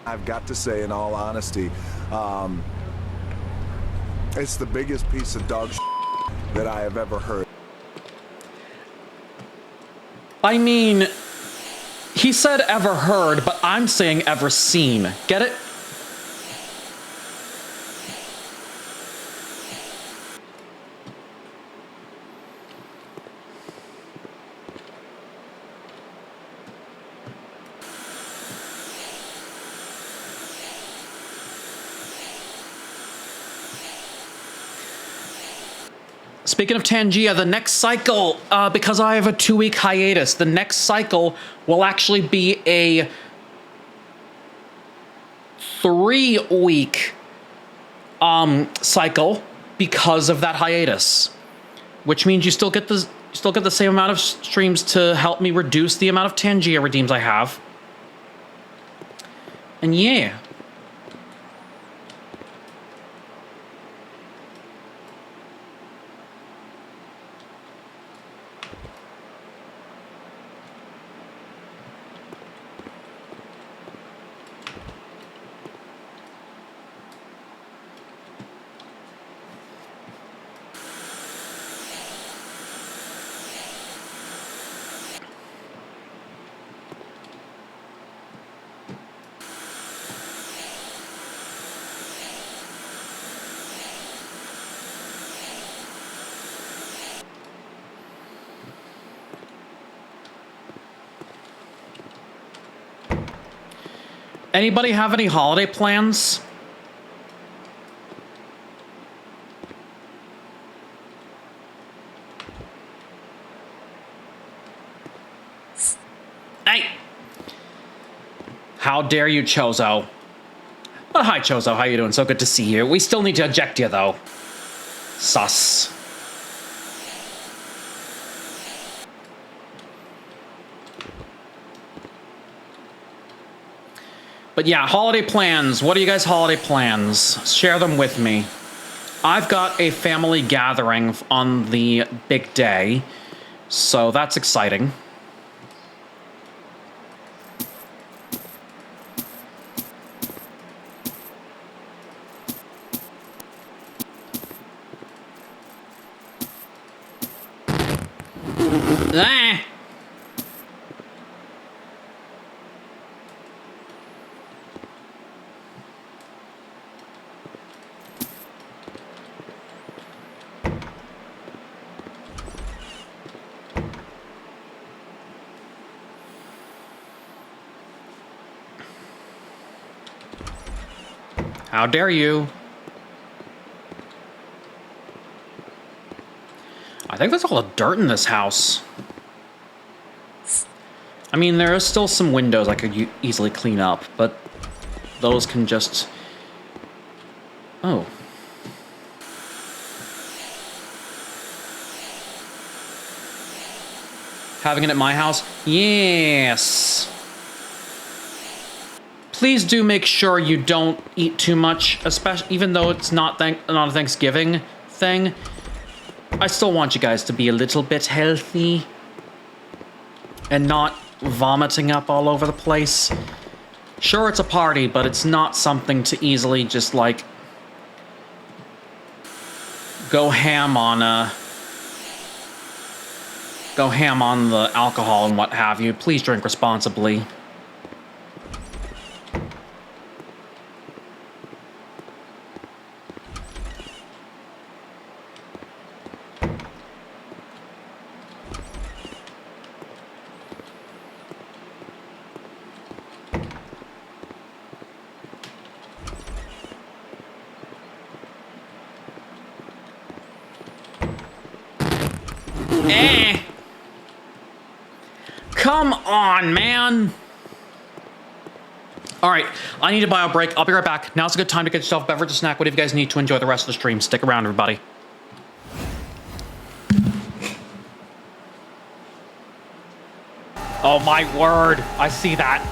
I've got to say, in all honesty, it's the biggest piece of dog that I have ever heard. I mean, he said ever heard, but I'm saying ever seen. Get it? Speaking of Tangia, the next cycle, because I have a 2-week hiatus, the next cycle will actually be a 3-week cycle because of that hiatus, which means you still get the same amount of streams to help me reduce the amount of Tangia redeems I have. And yeah. Anybody have any holiday plans? Hey! How dare you, Chozo? Oh, hi, Chozo. How you doing? So good to see you. We still need to eject you, though. Sus. But yeah, holiday plans. What are you guys' holiday plans? Share them with me. I've got a family gathering on the big day, so that's exciting. Ah! How dare you? I think there's a lot of dirt in this house. I mean, there are still some windows I could easily clean up, but those can just... Oh. Having it at my house? Yes! Please do make sure you don't eat too much, especially even though it's not a Thanksgiving thing. I still want you guys to be a little bit healthy and not vomiting up all over the place. Sure, it's a party, but it's not something to easily just like go ham on the alcohol and what have you. Please drink responsibly. Come on, man. All right, I need a bio break. I'll be right back. Now's a good time to get yourself a beverage or snack. Whatever you guys need to enjoy the rest of the stream. Stick around, everybody. Oh my word, I see that.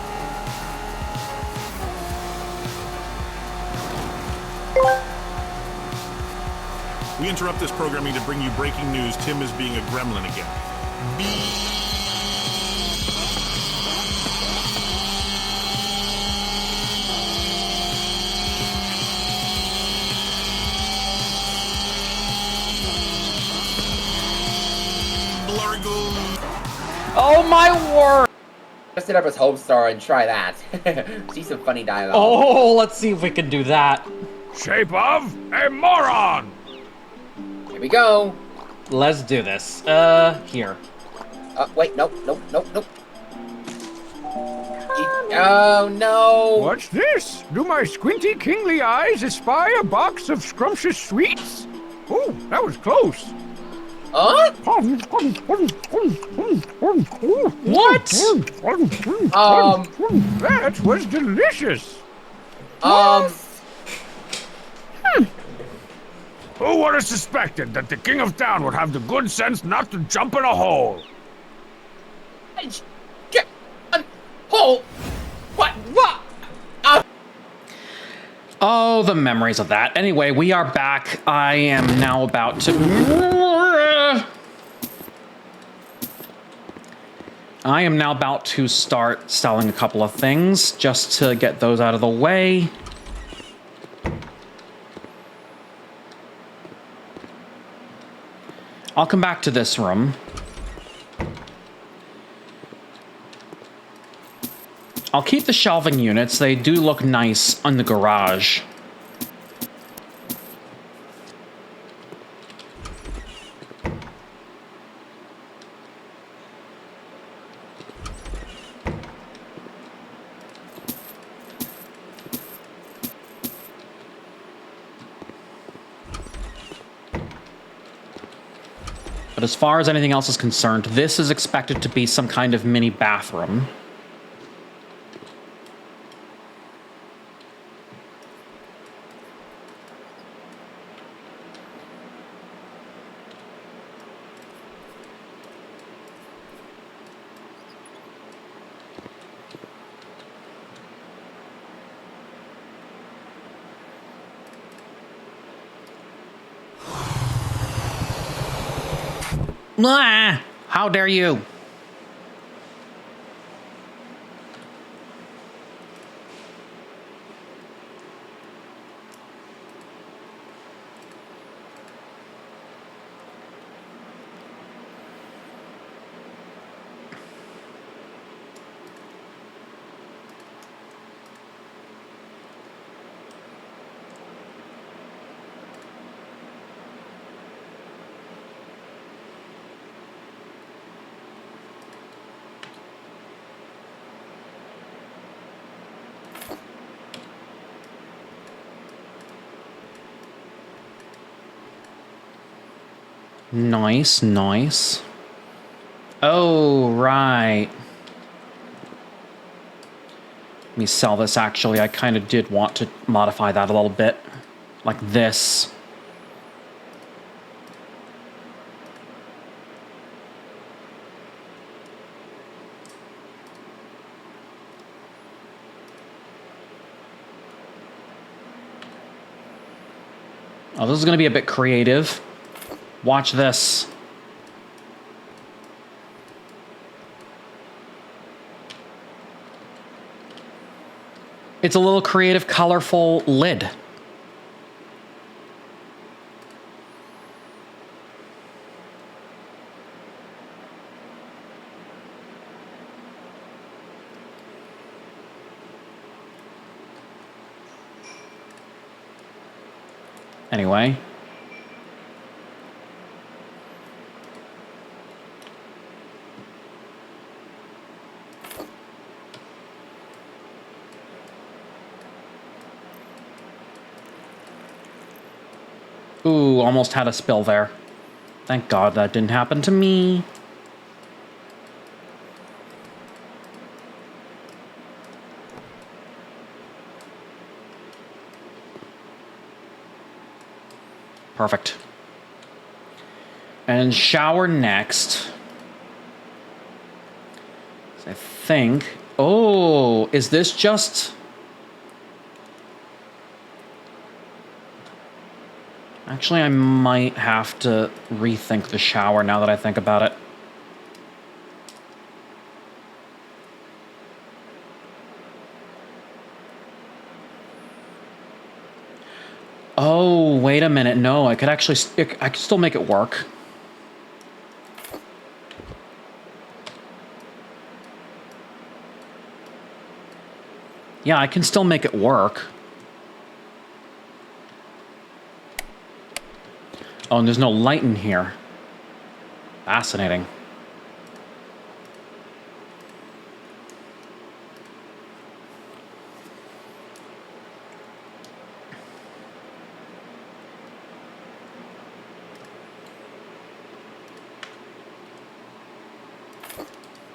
We interrupt this programming to bring you breaking news. Tim is being a gremlin again. Oh my word! Dress it up as Homestar and try that. See some funny dialogue. Oh, let's see if we can do that. Shape of a moron! Here we go. Let's do this. Here. Wait, nope. Oh, no. What's this? Do my squinty kingly eyes espy a box of scrumptious sweets? Oh, that was close. Huh? What? That was delicious. Who would have suspected that the king of town would have the good sense not to jump in a hole? Get a hole. What? Oh, the memories of that. Anyway, we are back. I am now about to start selling a couple of things just to get those out of the way. I'll come back to this room. I'll keep the shelving units. They do look nice on the garage. But as far as anything else is concerned, this is expected to be some kind of mini bathroom. Ah, how dare you? Nice, nice. Oh, right. Let me sell this, actually. I kind of did want to modify that a little bit. Like this. Oh, this is going to be a bit creative. Watch this. It's a little creative, colorful lid. Anyway. Ooh, almost had a spill there. Thank God that didn't happen to me. Perfect. And shower next. I think... Oh, is this just... Actually, I might have to rethink the shower now that I think about it. Oh, wait a minute. No, I could actually... I could still make it work. Yeah, I can still make it work. Oh, and there's no light in here. Fascinating.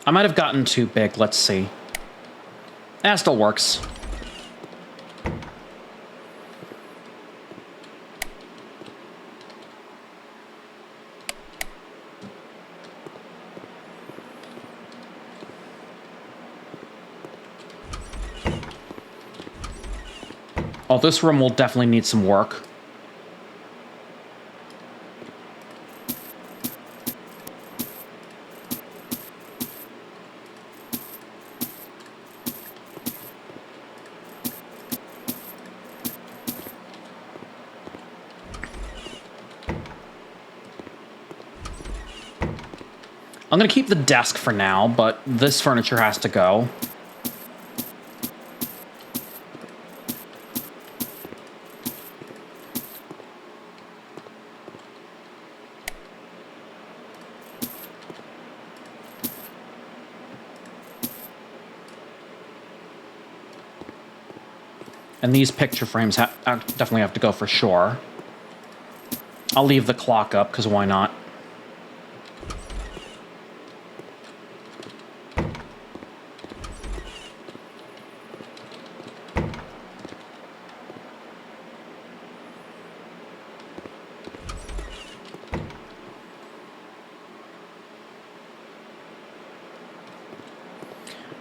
I might have gotten too big. Let's see. That still works. Oh, this room will definitely need some work. I'm going to keep the desk for now, but this furniture has to go. And these picture frames definitely have to go for sure. I'll leave the clock up, because why not?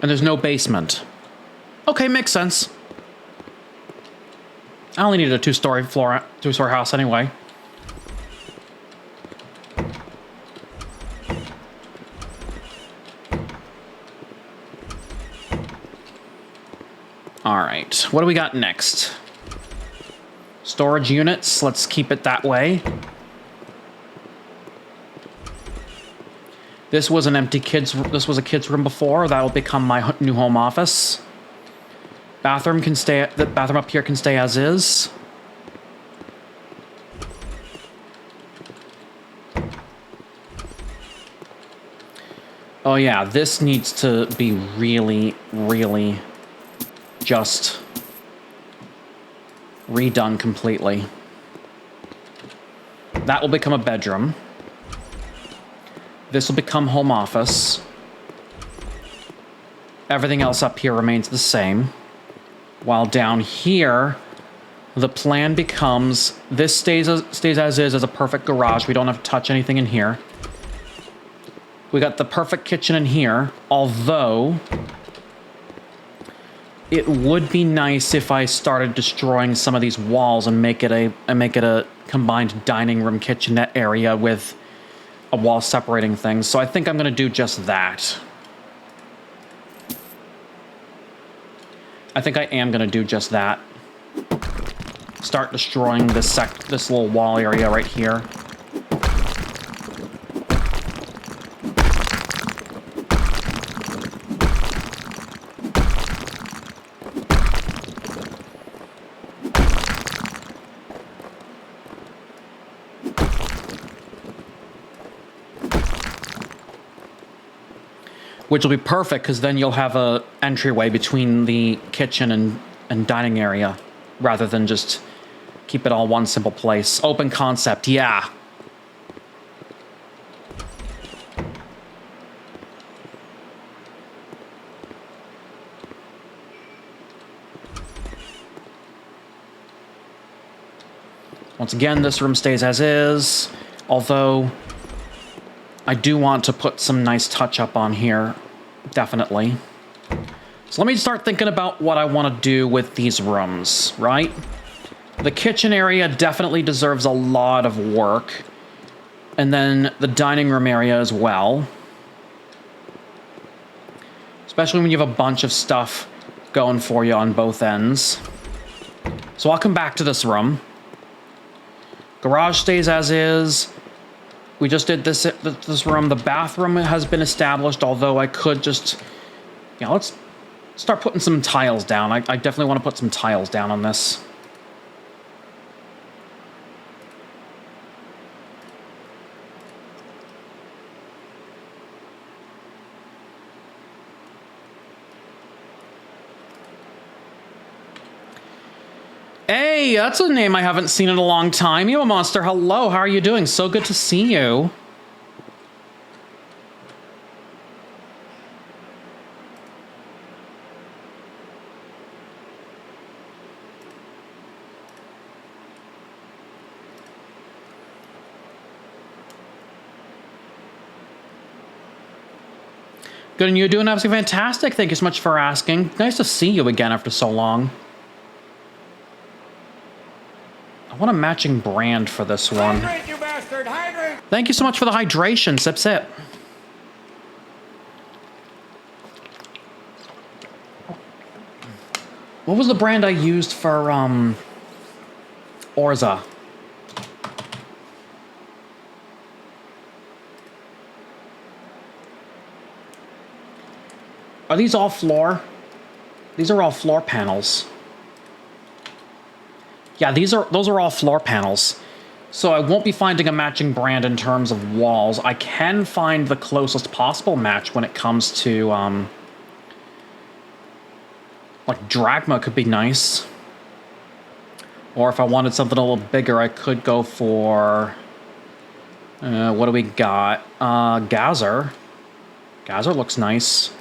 And there's no basement. Okay, makes sense. I only needed a two-story house anyway. All right, what do we got next? Storage units, let's keep it that way. This was a kid's room before. That'll become my new home office. The bathroom up here can stay as is. Oh yeah, this needs to be really, really just redone completely. That will become a bedroom. This will become home office. Everything else up here remains the same. While down here, the plan becomes this stays as is as a perfect garage. We don't have to touch anything in here. We got the perfect kitchen in here, although it would be nice if I started destroying some of these walls and make it a combined dining room kitchenette area with a wall separating things. So I think I'm going to do just that. I think I am going to do just that. Start destroying this little wall area right here. Which will be perfect, because then you'll have a entryway between the kitchen and dining area, rather than just keep it all one simple place. Open concept, yeah. Once again, this room stays as is, although I do want to put some nice touch-up on here, definitely. So let me start thinking about what I want to do with these rooms, right? The kitchen area definitely deserves a lot of work. And then the dining room area as well. Especially when you have a bunch of stuff going for you on both ends. So I'll come back to this room. Garage stays as is. We just did this room. The bathroom has been established, although I could just... Yeah, let's start putting some tiles down. I definitely want to put some tiles down on this. Hey, that's a name I haven't seen in a long time. You a monster. Hello, how are you doing? So good to see you. Good, and you're doing absolutely fantastic. Thank you so much for asking. Nice to see you again after so long. I want a matching brand for this one. Hydrate, you bastard! Hydrate! Thank you so much for the hydration. Sip, sip. What was the brand I used for, Orza? Are these all floor? These are all floor panels. Yeah, those are all floor panels. So I won't be finding a matching brand in terms of walls. I can find the closest possible match when it comes to, like Drachma could be nice. Or if I wanted something a little bigger, I could go for, what do we got? Gazer. Gazer looks nice.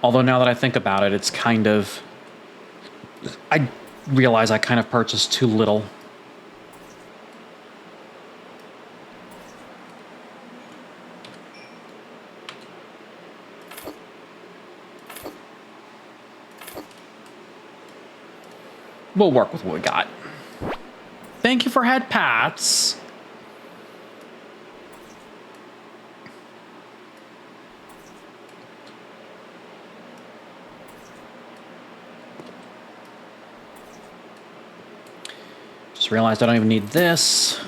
Although now that I think about it, it's kind of... I realize I kind of purchased too little. We'll work with what we got. Thank you for head pats. Just realized I don't even need this.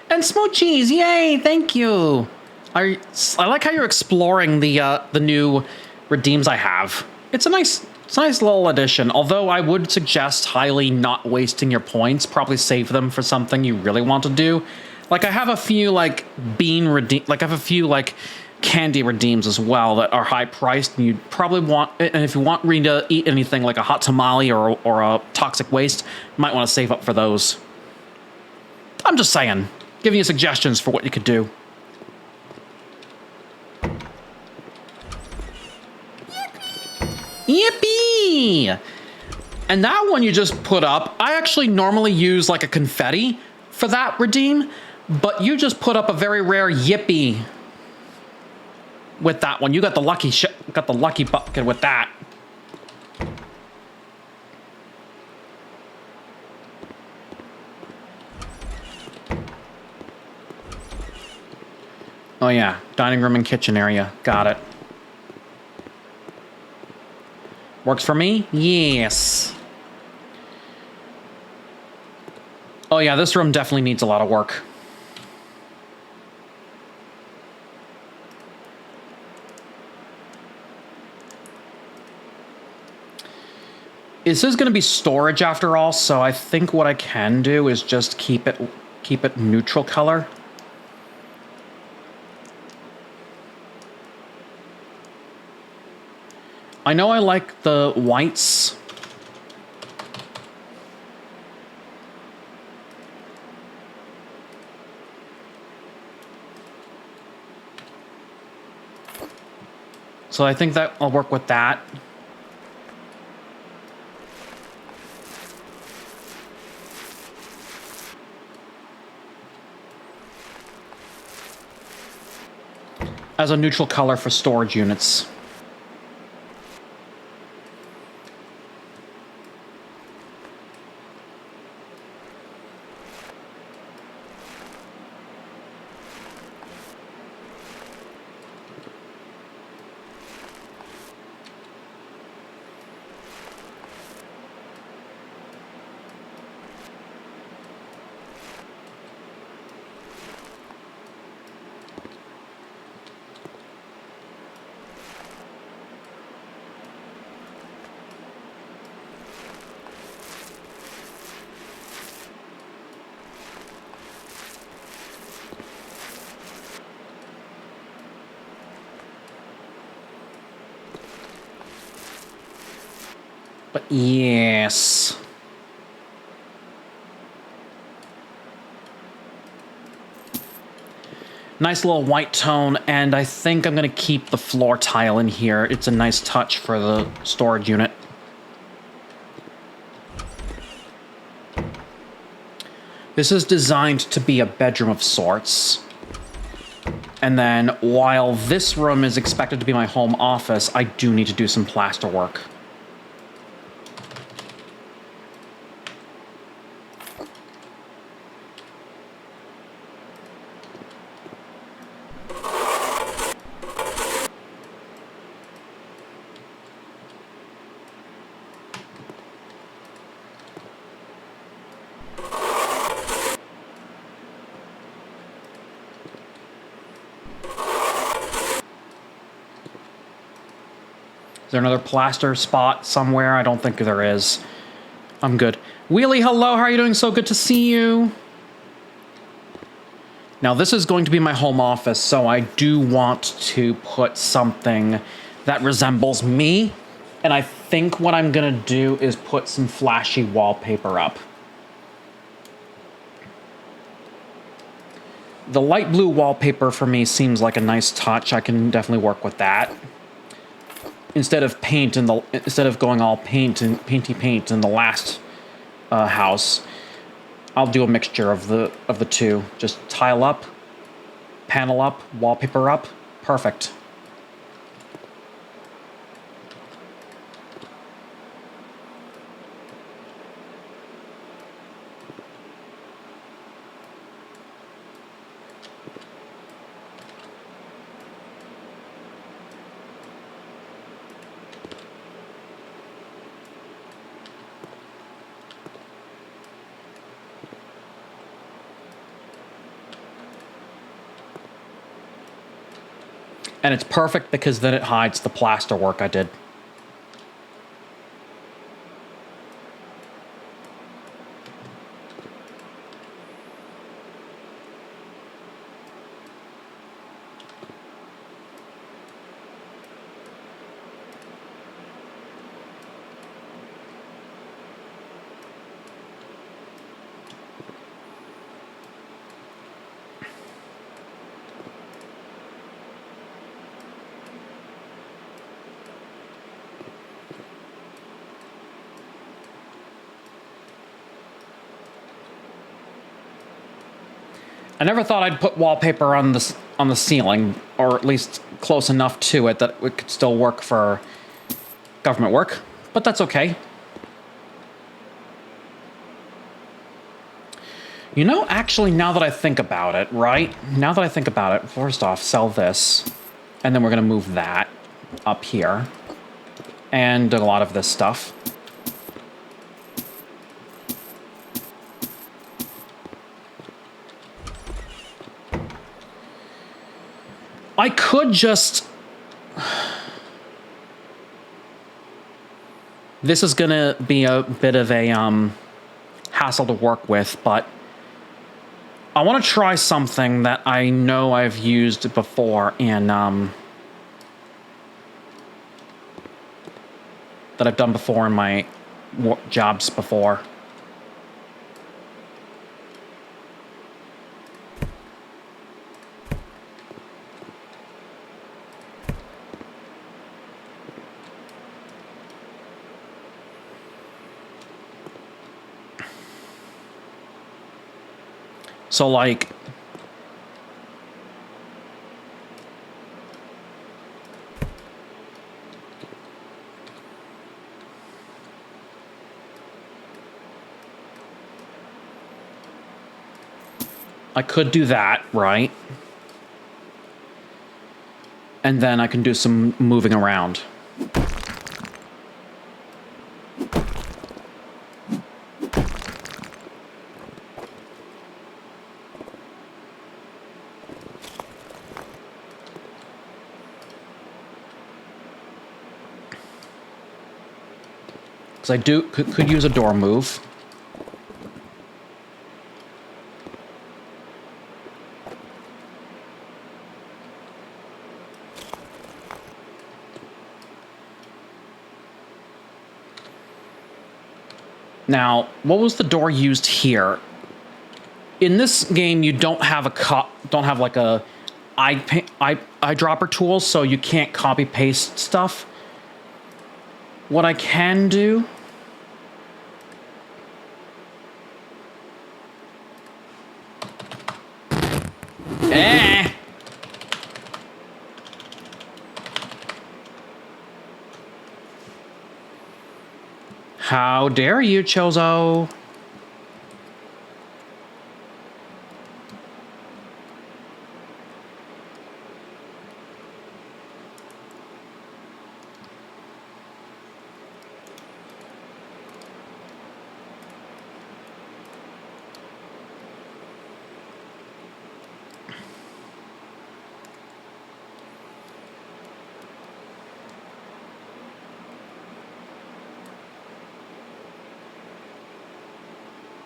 And Smoochies, yay! Thank you. I like how you're exploring the new redeems I have. It's a nice little addition. Although I would suggest highly not wasting your points. Probably save them for something you really want to do. Like I have a few like I have a few like candy redeems as well that are high priced, and you'd probably want, and if you want me to eat anything like a hot tamale or a toxic waste, you might want to save up for those. I'm just saying, giving you suggestions for what you could do. Yippee! And that one you just put up, I actually normally use like a confetti for that redeem, but you just put up a very rare yippee with that one. You got the lucky bucket with that. Oh yeah, dining room and kitchen area. Got it. Works for me? Yes. Oh yeah, this room definitely needs a lot of work. This is going to be storage after all, so I think what I can do is just keep it neutral color. I know I like the whites. So I think that I'll work with that. As a neutral color for storage units. But yes. Nice little white tone, and I think I'm going to keep the floor tile in here. It's a nice touch for the storage unit. This is designed to be a bedroom of sorts. And then, while this room is expected to be my home office, I do need to do some plaster work. Is there another plaster spot somewhere? I don't think there is. I'm good. Wheelie, hello, how are you doing? So good to see you. Now, this is going to be my home office, so I do want to put something that resembles me. And I think what I'm going to do is put some flashy wallpaper up. The light blue wallpaper for me seems like a nice touch. I can definitely work with that. Instead of going all painty paint in the last house, I'll do a mixture of the two. Just tile up, panel up, wallpaper up. Perfect. And it's perfect because then it hides the plaster work I did. I never thought I'd put wallpaper on the ceiling, or at least close enough to it that it could still work for government work, but that's okay. You know, actually, now that I think about it, right? Now that I think about it, first off, sell this, and then we're going to move that up here, and a lot of this stuff. I could just... This is gonna be a bit of a hassle to work with, but I want to try something that I know I've used before in that I've done before in my jobs before. So, like, I could do that, right? And then I can do some moving around. I could use a door move. Now, what was the door used here? In this game, you don't have like a eyedropper tool, so you can't copy paste stuff. What I can do How dare you, Chozo?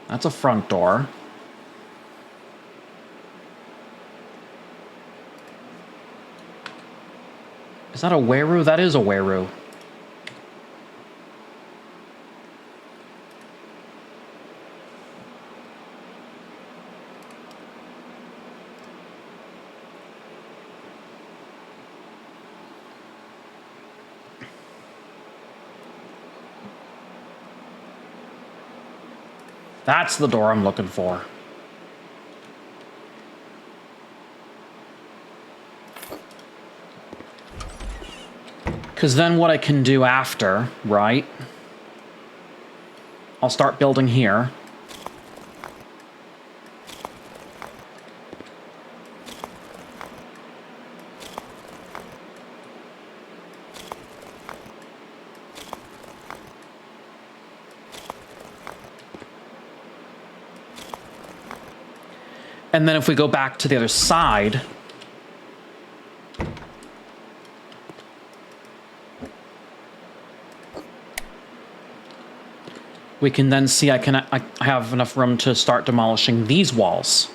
That's a front door. Is that a weru? That is a weru. That's the door I'm looking for. Because then what I can do after, right? I'll start building here. And then if we go back to the other side, we can then see I have enough room to start demolishing these walls.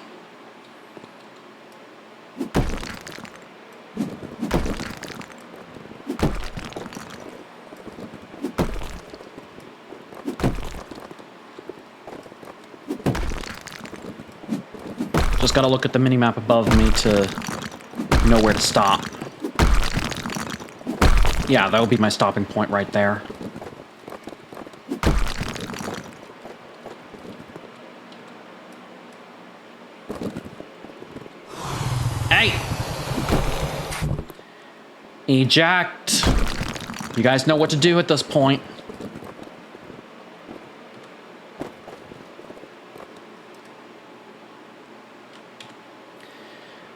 Just gotta look at the minimap above me to know where to stop. Yeah, that would be my stopping point right there. Hey! Eject! You guys know what to do at this point.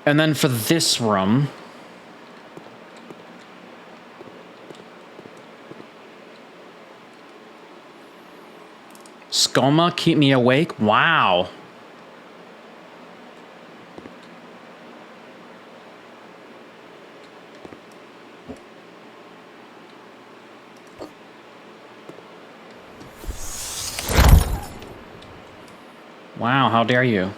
And then for this room, Skoma, keep me awake. Wow. Wow, how dare you?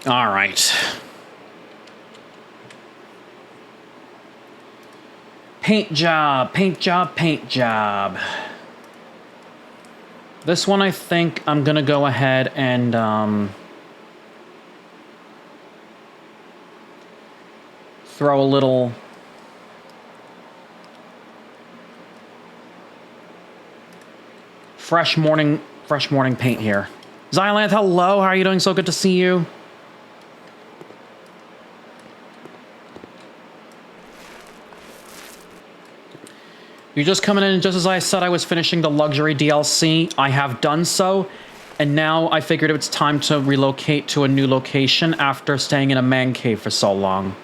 All right. Paint job, paint job, paint job. This one I think I'm gonna go ahead and throw a little fresh morning paint here. Xylanth, hello, how are you doing? So good to see you. You're just coming in just as I said I was finishing the luxury DLC. I have done so, and now I figured it's time to relocate to a new location after staying in a man cave for so long.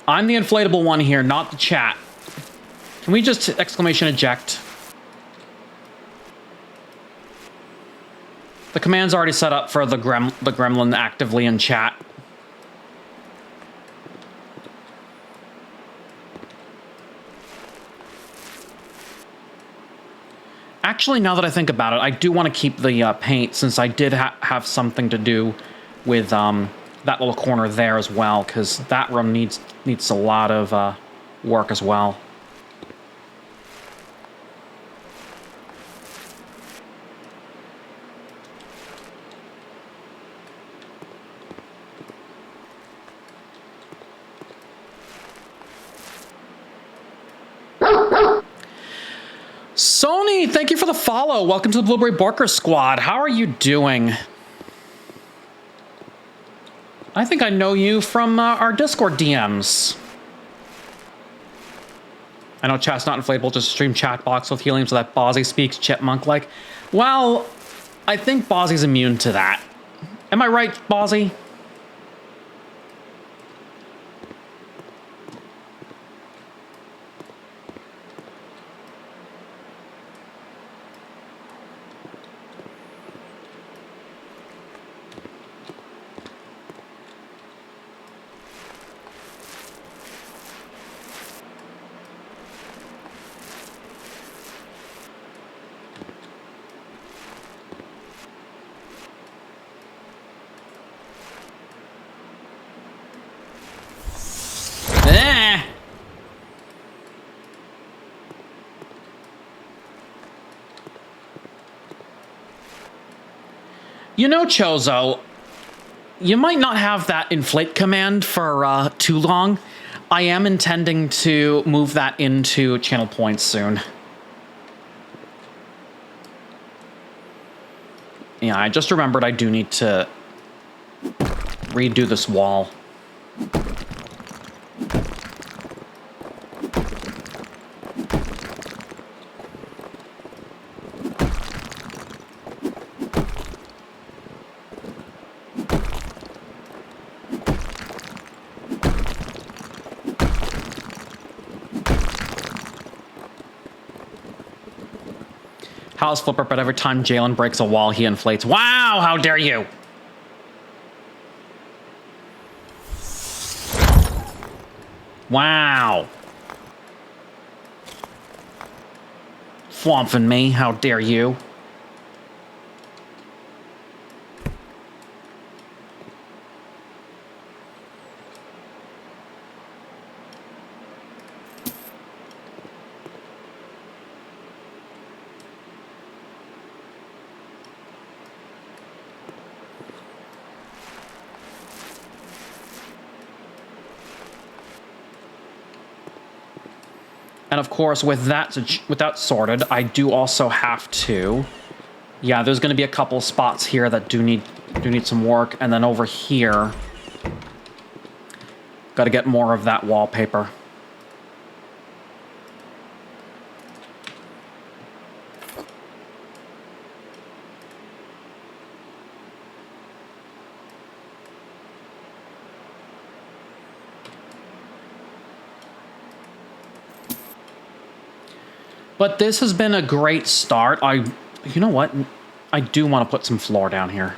I'm the inflatable one here, not the chat. Can we just exclamation eject? The command's already set up for the gremlin actively in chat. Actually, now that I think about it, I do want to keep the paint, since I did have something to do with that little corner there as well, because that room needs a lot of work as well. Sony, thank you for the follow. Welcome to the Blueberry Borker Squad. How are you doing? I think I know you from our Discord DMs. I know chat's not inflatable, just stream chat box with helium so that Bozzy speaks chipmunk-like. Well, I think Bozzy's immune to that. Am I right, Bozzy? You know, Chozo, you might not have that inflate command for too long. I am intending to move that into channel points soon. Yeah, I just remembered I do need to redo this wall. House flipper, but every time Jalen breaks a wall, he inflates. Wow, how dare you! Wow. Fwomping me, how dare you? And of course, with that sorted, I do also have to. Yeah, there's going to be a couple spots here that do need some work, and then over here, got to get more of that wallpaper. But this has been a great start. You know what? I do want to put some floor down here.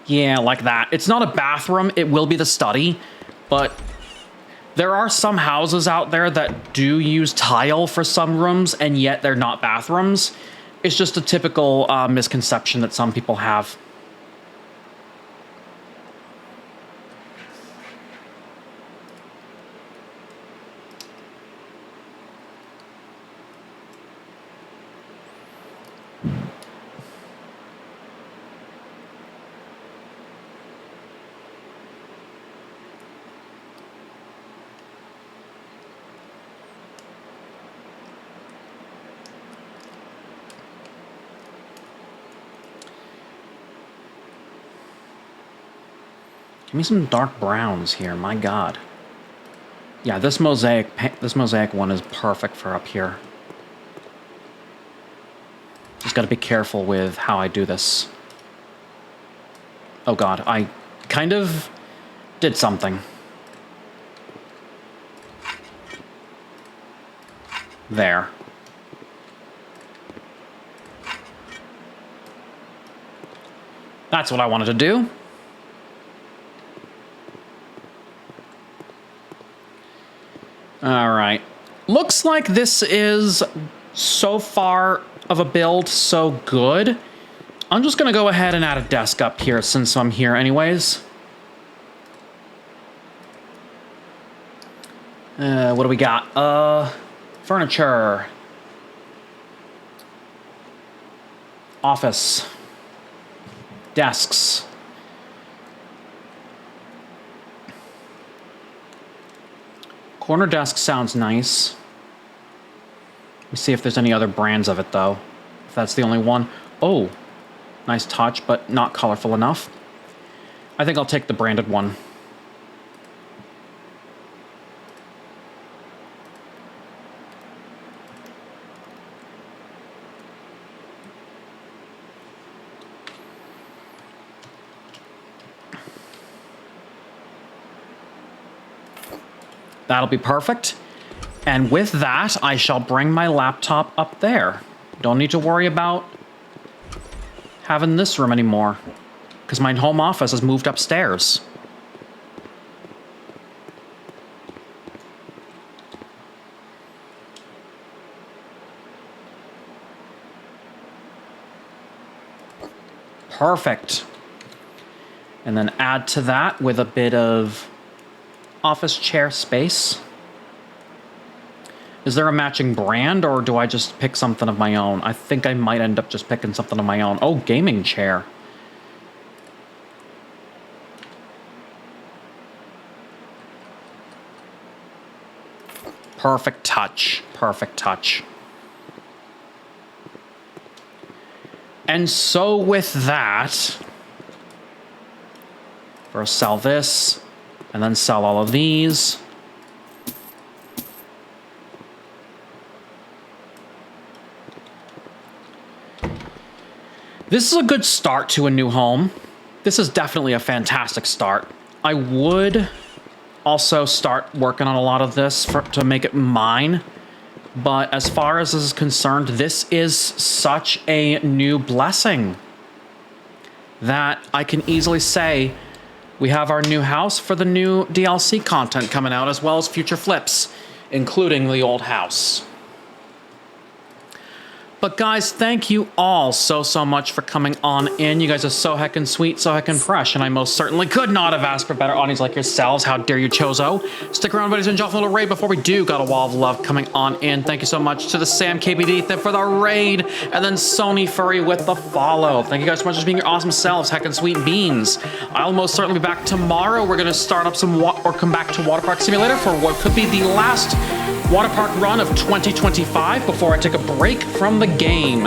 Yeah, like that. It's not a bathroom, it will be the study, but there are some houses out there that do use tile for some rooms, and yet they're not bathrooms. It's just a typical misconception that some people have. Give me some dark browns here, my god. Yeah, this mosaic one is perfect for up here. Just gotta be careful with how I do this. Oh god, I kind of did something. There. That's what I wanted to do. All right. Looks like this is so far of a build so good. I'm just going to go ahead and add a desk up here since I'm here anyways. What do we got? Furniture. Office. Desks. Corner desk sounds nice. Let me see if there's any other brands of it, though. If that's the only one. Oh, nice touch, but not colorful enough. I think I'll take the branded one. That'll be perfect. And with that, I shall bring my laptop up there. Don't need to worry about having this room anymore, because my home office has moved upstairs. Perfect. And then add to that with a bit of office chair space. Is there a matching brand, or do I just pick something of my own? I think I might end up just picking something of my own. Oh, gaming chair. Perfect touch. Perfect touch. And so with that, first sell this, and then sell all of these. This is a good start to a new home. This is definitely a fantastic start. I would also start working on a lot of this to make it mine. But as far as this is concerned, this is such a new blessing that I can easily say we have our new house for the new DLC content coming out, as well as future flips, including the old house. But guys, thank you all so much for coming on in. You guys are so heckin' sweet, so heckin' fresh, and I most certainly could not have asked for better audience like yourselves. How dare you, Chozo? Stick around, buddies, and jump a little raid before we do. Got a wall of love coming on in. Thank you so much to the Sam KBD for the raid, and then Sony Furry with the follow. Thank you guys so much for being your awesome selves, heckin' sweet beans. I'll most certainly be back tomorrow. We're gonna start up some come back to Water Park Simulator for what could be the last water park run of 2025 before I take a break from the game.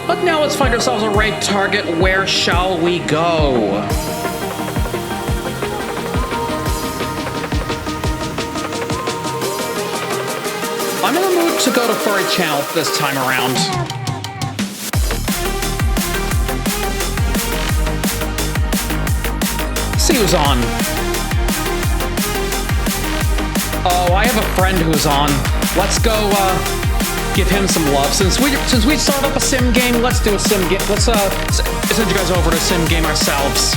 But now let's find ourselves a raid target. Where shall we go? I'm in the mood to go to Furry Channel this time around. See who's on. Oh, I have a friend who's on. Let's go give him some love. Since we started up a sim game, let's do a sim game. Let's send you guys over to sim game ourselves.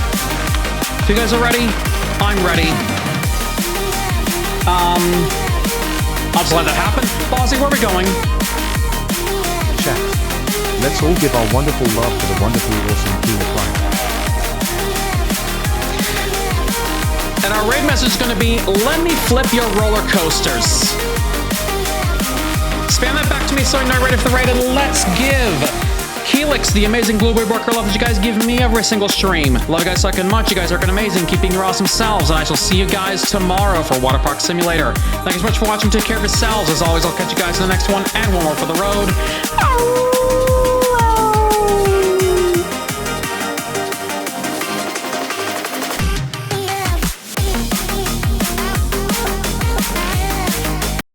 If you guys are ready, I'm ready. I'll just let that happen. Bozzy, where are we going? Chat. Let's all give our wonderful love to the wonderfully awesome Kila Prime. And our raid message is going to be, let me flip your roller coasters. Spam that back to me so I know you're ready for the raid, and let's give Helix, the amazing blueberry worker, love that you guys give me every single stream. Love you guys so much. You guys are amazing. Keep being your awesome selves, and I shall see you guys tomorrow for Water Park Simulator. Thank you so much for watching. Take care of yourselves. As always, I'll catch you guys in the next one, and one more for the road. Ow!